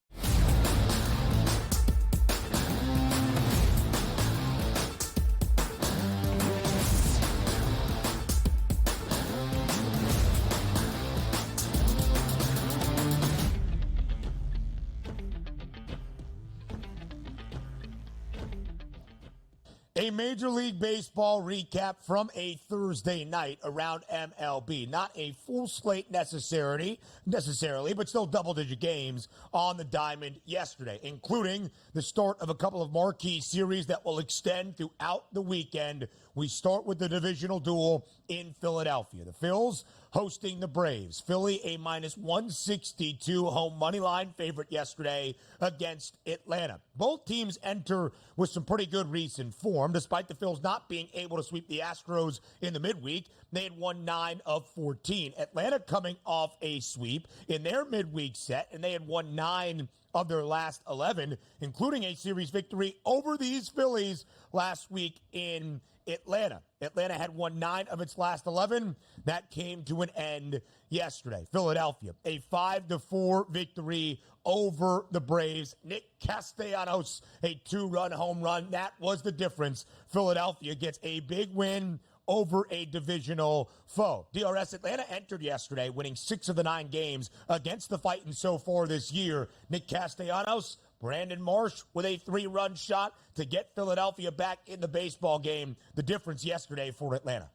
A Major League Baseball recap from a Thursday night around MLB. Not a full slate necessarily, but still double-digit games on the diamond yesterday, including the start of a couple of marquee series that will extend throughout the weekend. We start with the divisional duel in Philadelphia. The Phils hosting the Braves. Philly a -162 home money line favorite yesterday against Atlanta. Both teams enter with some pretty good recent form, despite the Phils not being able to sweep the Astros in the midweek. They had won 9 of 14. Atlanta coming off a sweep in their midweek set, and they had won 9 of their last 11, including a series victory over these Phillies last week in Atlanta. Atlanta had won 9 of its last 11. That came to an end yesterday. Philadelphia, a 5-4 victory over the Braves. Nick Castellanos, a 2-run home run. That was the difference. Philadelphia gets a big win over a divisional foe. DRS Atlanta entered yesterday, winning 6 of the 9 games against the Titans so far this year. Nick Castellanos, Brandon Marsh with a 3-run shot to get Philadelphia back in the baseball game. The difference yesterday for Atlanta.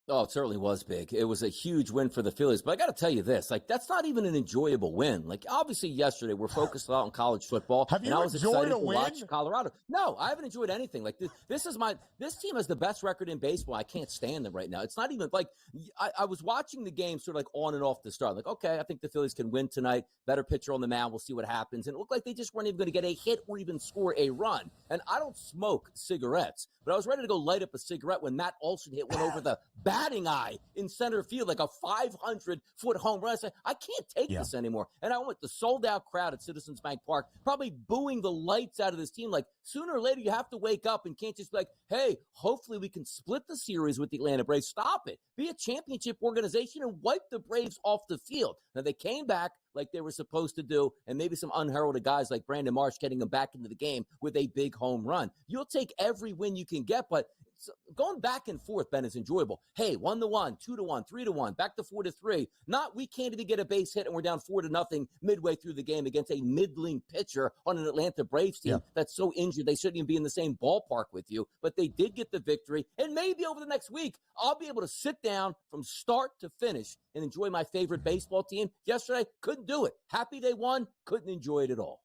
Oh, it certainly was big. It was a huge win for the Phillies. But I got to tell you this, that's not even an enjoyable win. Obviously, yesterday we're focused a lot on college football. Have you and I was enjoyed excited a to win? watch Colorado. No, I haven't enjoyed anything. This team has the best record in baseball. I can't stand them right now. It's not even I was watching the game sort of on and off the start. Okay, I think the Phillies can win tonight. Better pitcher on the mound. We'll see what happens. And it looked like they just weren't even going to get a hit or even score a run. And I don't smoke cigarettes, but I was ready to go light up a cigarette when Matt Olson hit one over the batting eye in center field, like a 500-foot home run. I said, I can't take this anymore. And I went the sold-out crowd at Citizens Bank Park, probably booing the lights out of this team. Sooner or later, you have to wake up and can't just be hey, hopefully we can split the series with the Atlanta Braves. Stop it. Be a championship organization and wipe the Braves off the field. Now, they came back like they were supposed to do, and maybe some unheralded guys like Brandon Marsh getting them back into the game with a big home run. You'll take every win you can get, but going back and forth, Ben, is enjoyable. Hey, 1-1, 2-1, 3-1, back to 4-3. Not we can't even get a base hit and we're down 4-0 midway through the game against a middling pitcher on an Atlanta Braves team that's so injured they shouldn't even be in the same ballpark with you. But they did get the victory, and maybe over the next week I'll be able to sit down from start to finish and enjoy my favorite baseball team. Yesterday, couldn't do it. Happy they won, couldn't enjoy it at all.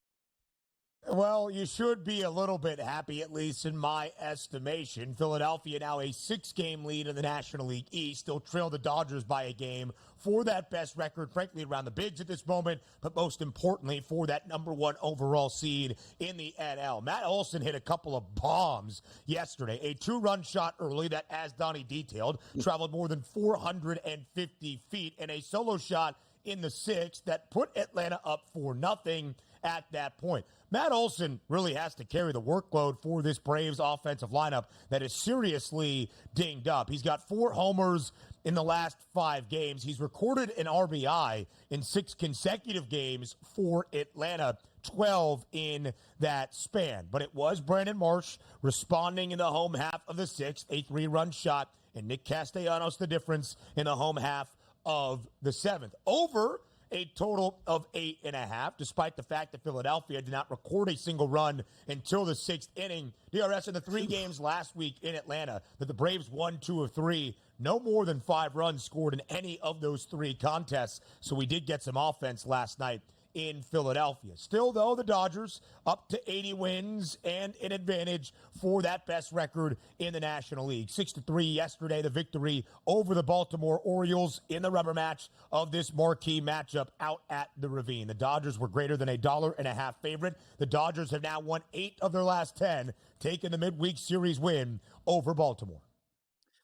Well, you should be a little bit happy, at least in my estimation. Philadelphia now a 6-game lead in the National League East. Still trail the Dodgers by a game for that best record, frankly, around the bigs at this moment, but most importantly, for that #1 overall seed in the NL. Matt Olson hit a couple of bombs yesterday. A 2-run shot early that, as Donnie detailed, traveled more than 450 feet, and a solo shot in the 6th that put Atlanta up 4-0 at that point. Matt Olson really has to carry the workload for this Braves offensive lineup that is seriously dinged up. He's got 4 homers in the last 5 games. He's recorded an RBI in 6 consecutive games for Atlanta, 12 in that span. But it was Brandon Marsh responding in the home half of the 6th, a 3-run shot, and Nick Castellanos the difference in the home half of the 7th. Over a total of 8.5, despite the fact that Philadelphia did not record a single run until the 6th inning. DRS in the 3 games last week in Atlanta that the Braves won 2 of 3. No more than 5 runs scored in any of those 3 contests. So we did get some offense last night in Philadelphia. Still, though, the Dodgers up to 80 wins and an advantage for that best record in the National League. 6-3 yesterday, the victory over the Baltimore Orioles in the rubber match of this marquee matchup out at the Ravine. The Dodgers were greater than $1.50 favorite. The Dodgers have now won 8 of their last 10, taking the midweek series win over Baltimore.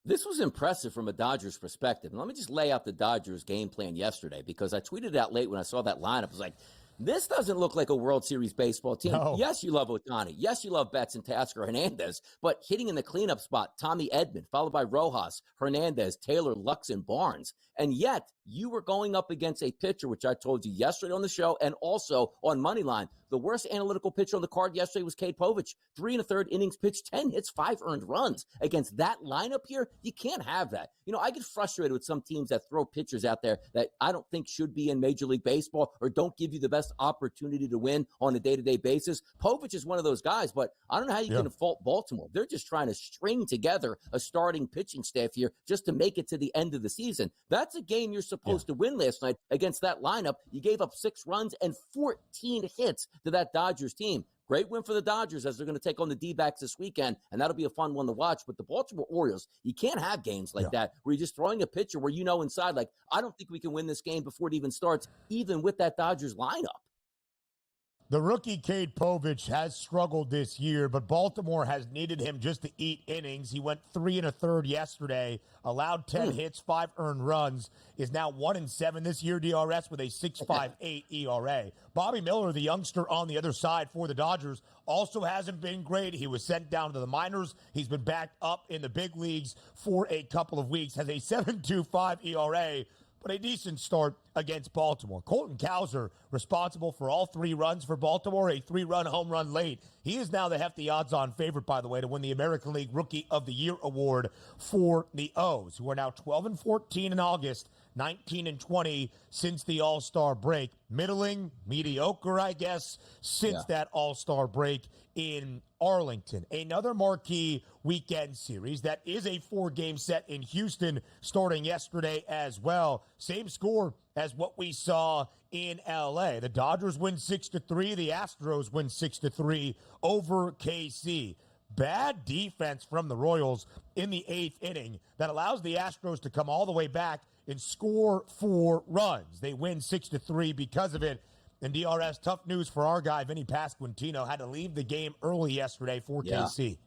This was impressive from a Dodgers perspective. And let me just lay out the Dodgers game plan yesterday, because I tweeted out late when I saw that lineup. I was like, this doesn't look like a World Series baseball team. No. Yes, you love Ohtani. Yes, you love Betts and Tasker Hernandez. But hitting in the cleanup spot, Tommy Edman, followed by Rojas, Hernandez, Taylor, Lux, and Barnes. And yet, you were going up against a pitcher, which I told you yesterday on the show and also on Moneyline. The worst analytical pitcher on the card yesterday was Cade Povich. 3 1/3 innings pitched, 10 hits, 5 earned runs. Against that lineup here, you can't have that. You know, I get frustrated with some teams that throw pitchers out there that I don't think should be in Major League Baseball or don't give you the best opportunity to win on a day-to-day basis. Povich is one of those guys, but I don't know how you can fault Baltimore. They're just trying to string together a starting pitching staff here just to make it to the end of the season. That's a game you're supposed to win last night against that lineup. You gave up 6 runs and 14 hits to that Dodgers team. Great win for the Dodgers as they're going to take on the D-backs this weekend, and that'll be a fun one to watch. But the Baltimore Orioles, you can't have games like that where you're just throwing a pitcher where you know inside, like, I don't think we can win this game before it even starts, even with that Dodgers lineup. The rookie Cade Povich has struggled this year, but Baltimore has needed him just to eat innings. He went 3 1/3 yesterday, allowed 10 hits, 5 earned runs, is now 1-7 this year DRS with a 6.58 ERA. Bobby Miller, the youngster on the other side for the Dodgers, also hasn't been great. He was sent down to the minors. He's been backed up in the big leagues for a couple of weeks, has a 7.25 ERA, but a decent start against Baltimore. Colton Cowser, responsible for all 3 runs for Baltimore, a 3-run home run late. He is now the hefty odds-on favorite, by the way, to win the American League Rookie of the Year award for the O's, who are now 12-14 in August, 19-20 since the All-Star break. Middling, mediocre, I guess, since that All-Star break in Arlington. Another marquee weekend series that is a 4-game set in Houston starting yesterday as well. Same score as what we saw in L.A. The Dodgers win 6-3. The Astros win 6-3 over KC. Bad defense from the Royals in the 8th inning that allows the Astros to come all the way back and score 4 runs. They win 6-3 because of it. And DRS, tough news for our guy, Vinny Pasquantino, had to leave the game early yesterday for KC.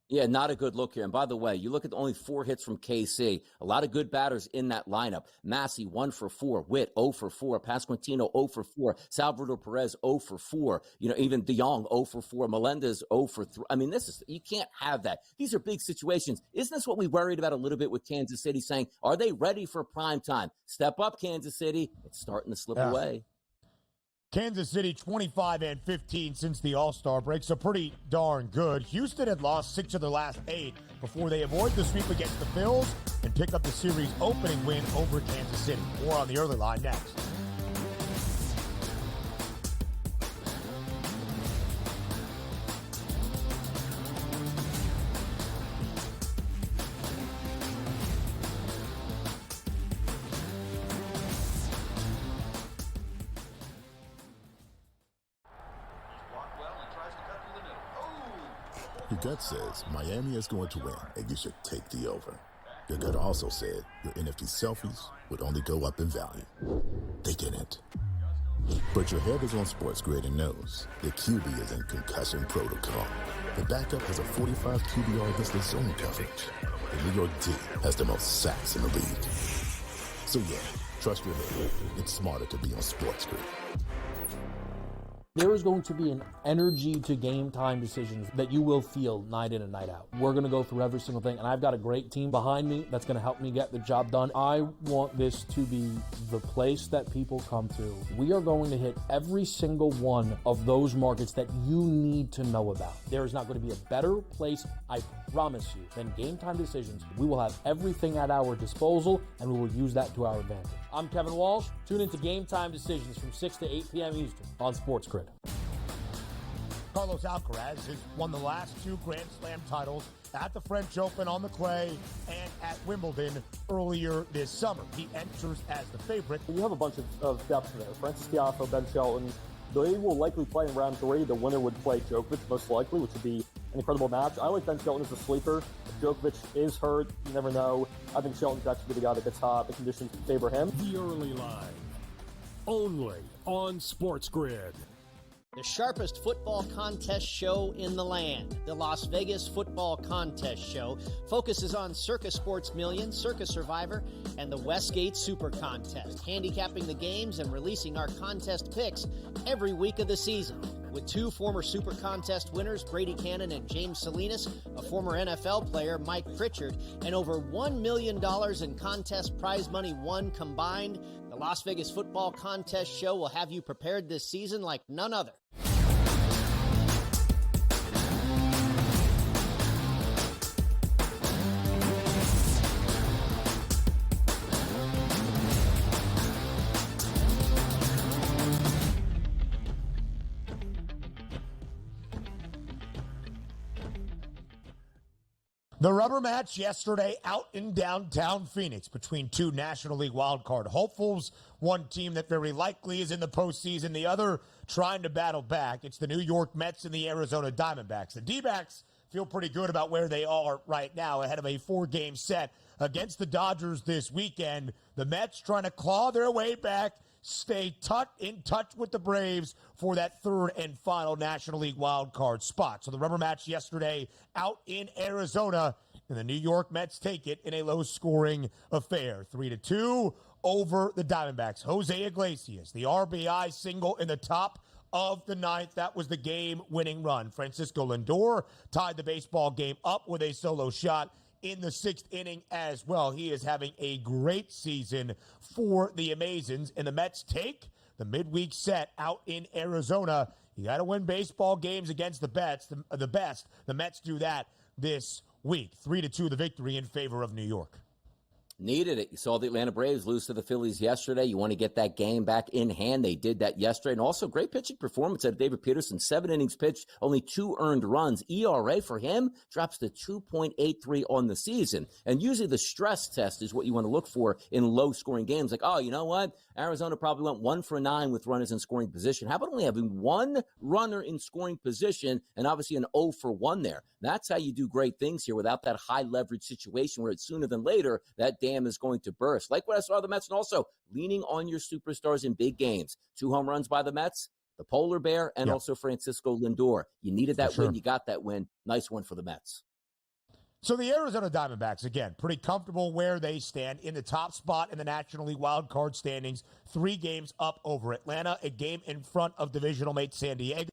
Yeah, not a good look here. And by the way, you look at the only 4 hits from KC. A lot of good batters in that lineup. Massey, 1 for 4. Witt, 0 for 4. Pasquantino, 0 for 4. Salvador Perez, 0 for 4. You know, even DeYoung, 0 for 4. Melendez, 0 for 3. I mean, you can't have that. These are big situations. Isn't this what we worried about a little bit with Kansas City, saying, are they ready for prime time? Step up, Kansas City. It's starting to slip away. Kansas City 25-15 since the All-Star break, so pretty darn good. Houston had lost 6 of their last 8 before they avoid the sweep against the Bills and pick up the series opening win over Kansas City. More on the early line next. Your gut says Miami is going to win, and you should take the over. Your gut also said your NFT selfies would only go up in value. They didn't. But your head is on SportsGrid and knows the QB is in concussion protocol. The backup has a 45 QBR against the zone coverage. The New York D has the most sacks in the league. So yeah, trust your head. It's smarter to be on SportsGrid. There is going to be an energy to game time decisions that you will feel night in and night out. We're going to go through every single thing, and I've got a great team behind me that's going to help me get the job done. I want this to be the place that people come to. We are going to hit every single one of those markets that you need to know about. There is not going to be a better place, I promise you, than Game Time Decisions. We will have everything at our disposal, and we will use that to our advantage. I'm Kevin Walsh. Tune into Game Time Decisions from 6 to 8 p.m. Eastern on SportsGrid. Carlos Alcaraz has won the last 2 Grand Slam titles at the French Open on the clay and at Wimbledon earlier this summer. He enters as the favorite. You have a bunch of depth there. Francis Tiafoe, Ben Shelton. They will likely play in round 3. The winner would play Djokovic, most likely, which would be an incredible match. I like Ben Shelton as a sleeper. If Djokovic is hurt, you never know. I think Shelton's actually the guy that gets hot. The conditions favor him. The early line, only on SportsGrid. The sharpest football contest show in the land, the Las Vegas Football Contest Show, focuses on Circa Sports Million, Circa Survivor, and the Westgate Super Contest, handicapping the games and releasing our contest picks every week of the season. with 2 former Super Contest winners, Brady Cannon and James Salinas, a former NFL player, Mike Pritchard, and over $1 million in contest prize money won combined. The Las Vegas Football Contest Show will have you prepared this season like none other. The rubber match yesterday out in downtown Phoenix between 2 National League wildcard hopefuls. One team that very likely is in the postseason, the other trying to battle back. It's the New York Mets and the Arizona Diamondbacks. The D-backs feel pretty good about where they are right now ahead of a 4-game set against the Dodgers this weekend. The Mets trying to claw their way back, stay in touch with the Braves for that 3rd and final National League wild card spot. So the rubber match yesterday out in Arizona, and the New York Mets take it in a low-scoring affair. 3-2 over the Diamondbacks. Jose Iglesias, the RBI single in the top of the 9th. That was the game-winning run. Francisco Lindor tied the baseball game up with a solo shot in the 6th inning as well. He is having a great season for the Amazons, and the Mets take the midweek set out in Arizona. You got to win baseball games against the best. The Mets do that this week. 3-2 the victory in favor of New York. Needed it. You saw the Atlanta Braves lose to the Phillies yesterday. You want to get that game back in hand. They did that yesterday. And also great pitching performance out of David Peterson. 7 innings pitched, only 2 earned runs. ERA for him drops to 2.83 on the season. And usually the stress test is what you want to look for in low-scoring games. Like, oh, you know what? Arizona probably went 1 for 9 with runners in scoring position. How about only having 1 runner in scoring position and obviously an 0 for 1 there? That's how you do great things here without that high-leverage situation where it's sooner than later that dam is going to burst. Like what I saw the Mets, and also leaning on your superstars in big games. 2 home runs by the Mets, the Polar Bear, and also Francisco Lindor. You needed that win. You got that win. Nice one for the Mets. So the Arizona Diamondbacks, again, pretty comfortable where they stand in the top spot in the National League wild card standings. 3 games up over Atlanta, a game in front of divisional mate San Diego,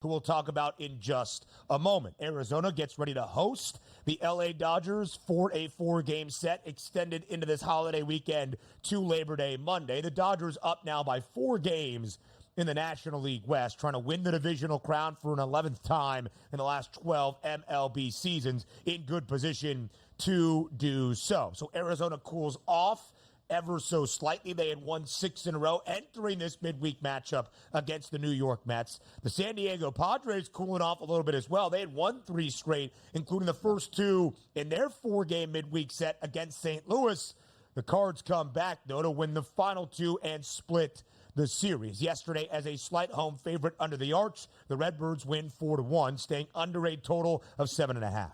who we'll talk about in just a moment. Arizona gets ready to host the LA Dodgers for a 4-game set extended into this holiday weekend to Labor Day Monday. The Dodgers up now by 4 games in the National League West, trying to win the divisional crown for an 11th time in the last 12 MLB seasons, in good position to do so. So Arizona cools off ever so slightly. They had won 6 in a row entering this midweek matchup against the New York Mets. The San Diego Padres cooling off a little bit as well. They had won 3 straight, including the first 2 in their 4-game midweek set against St. Louis. The Cards come back, though, to win the final 2 and split the series. Yesterday, as a slight home favorite under the arch, the Redbirds win 4-1, staying under a total of 7.5.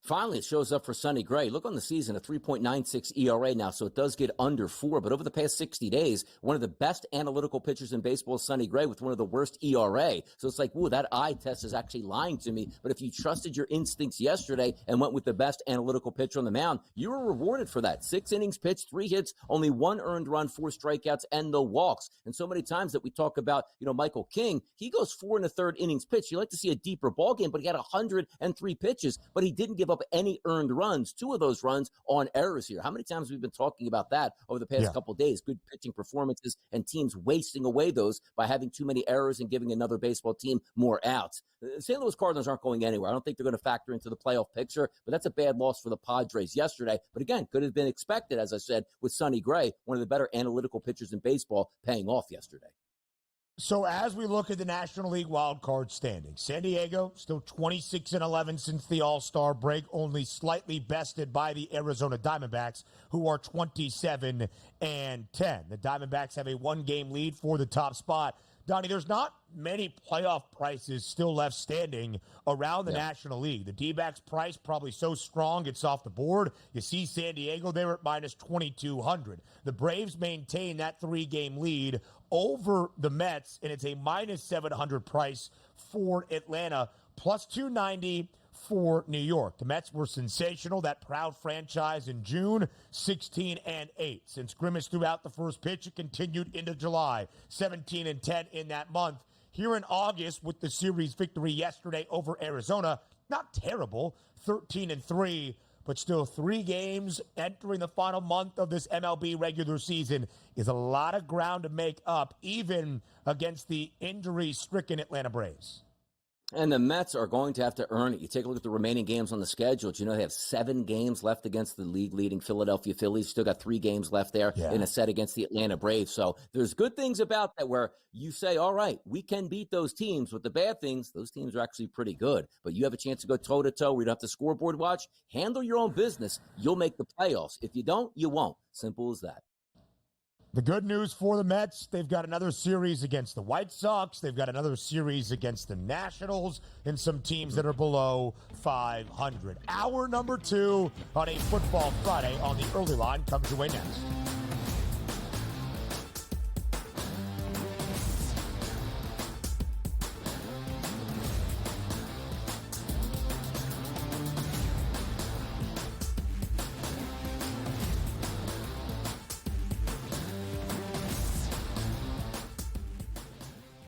Finally, it shows up for Sonny Gray. Look on the season, a 3.96 ERA now, so it does get under 4. But over the past 60 days, one of the best analytical pitchers in baseball is Sonny Gray with one of the worst ERA. So it's like, ooh, that eye test is actually lying to me. But if you trusted your instincts yesterday and went with the best analytical pitcher on the mound, you were rewarded for that. 6 innings pitched, 3 hits, only 1 earned run, 4 strikeouts, and no walks. And so many times that we talk about, Michael King, he goes 4 1/3 innings pitched. You like to see a deeper ball game, but he had 103 pitches, but he didn't give up any earned runs. 2 of those runs on errors here. How many times we've been talking about that over the past couple days? Good pitching performances and teams wasting away those by having too many errors and giving another baseball team more outs. The St. Louis Cardinals aren't going anywhere. I don't think they're going to factor into the playoff picture, but that's a bad loss for the Padres yesterday. But again, could have been expected, as I said, with Sonny Gray, one of the better analytical pitchers in baseball, paying off yesterday. So as we look at the National League wild card standings, San Diego still 26-11 since the All-Star break, only slightly bested by the Arizona Diamondbacks, who are 27-10. The Diamondbacks have a 1-game lead for the top spot. Donnie, there's not many playoff prices still left standing around the National League. The D-backs price probably so strong it's off the board. You see San Diego there at minus 2,200. The Braves maintain that 3-game lead over the Mets, and it's a minus 700 price for Atlanta, plus 290 for New York. The Mets were sensational, that proud franchise in June, 16-8. Since Grimace threw out the first pitch, it continued into July, 17-10 in that month. here in August with the series victory yesterday over Arizona. Not terrible, 13-3, but still 3 games entering the final month of this MLB regular season is a lot of ground to make up, even against the injury-stricken Atlanta Braves. And the Mets are going to have to earn it. You take a look at the remaining games on the schedule. Do you know they have 7 games left against the league-leading Philadelphia Phillies? Still got 3 games left there in a set against the Atlanta Braves. So there's good things about that where you say, all right, we can beat those teams. With the bad things, those teams are actually pretty good. But you have a chance to go toe-to-toe. We don't have to scoreboard watch. Handle your own business. You'll make the playoffs. If you don't, you won't. Simple as that. The good news for the Mets, they've got another series against the White Sox. They've got another series against the Nationals and some teams that are below 500. Hour number 2 on a Football Friday on the Early Line comes your way next.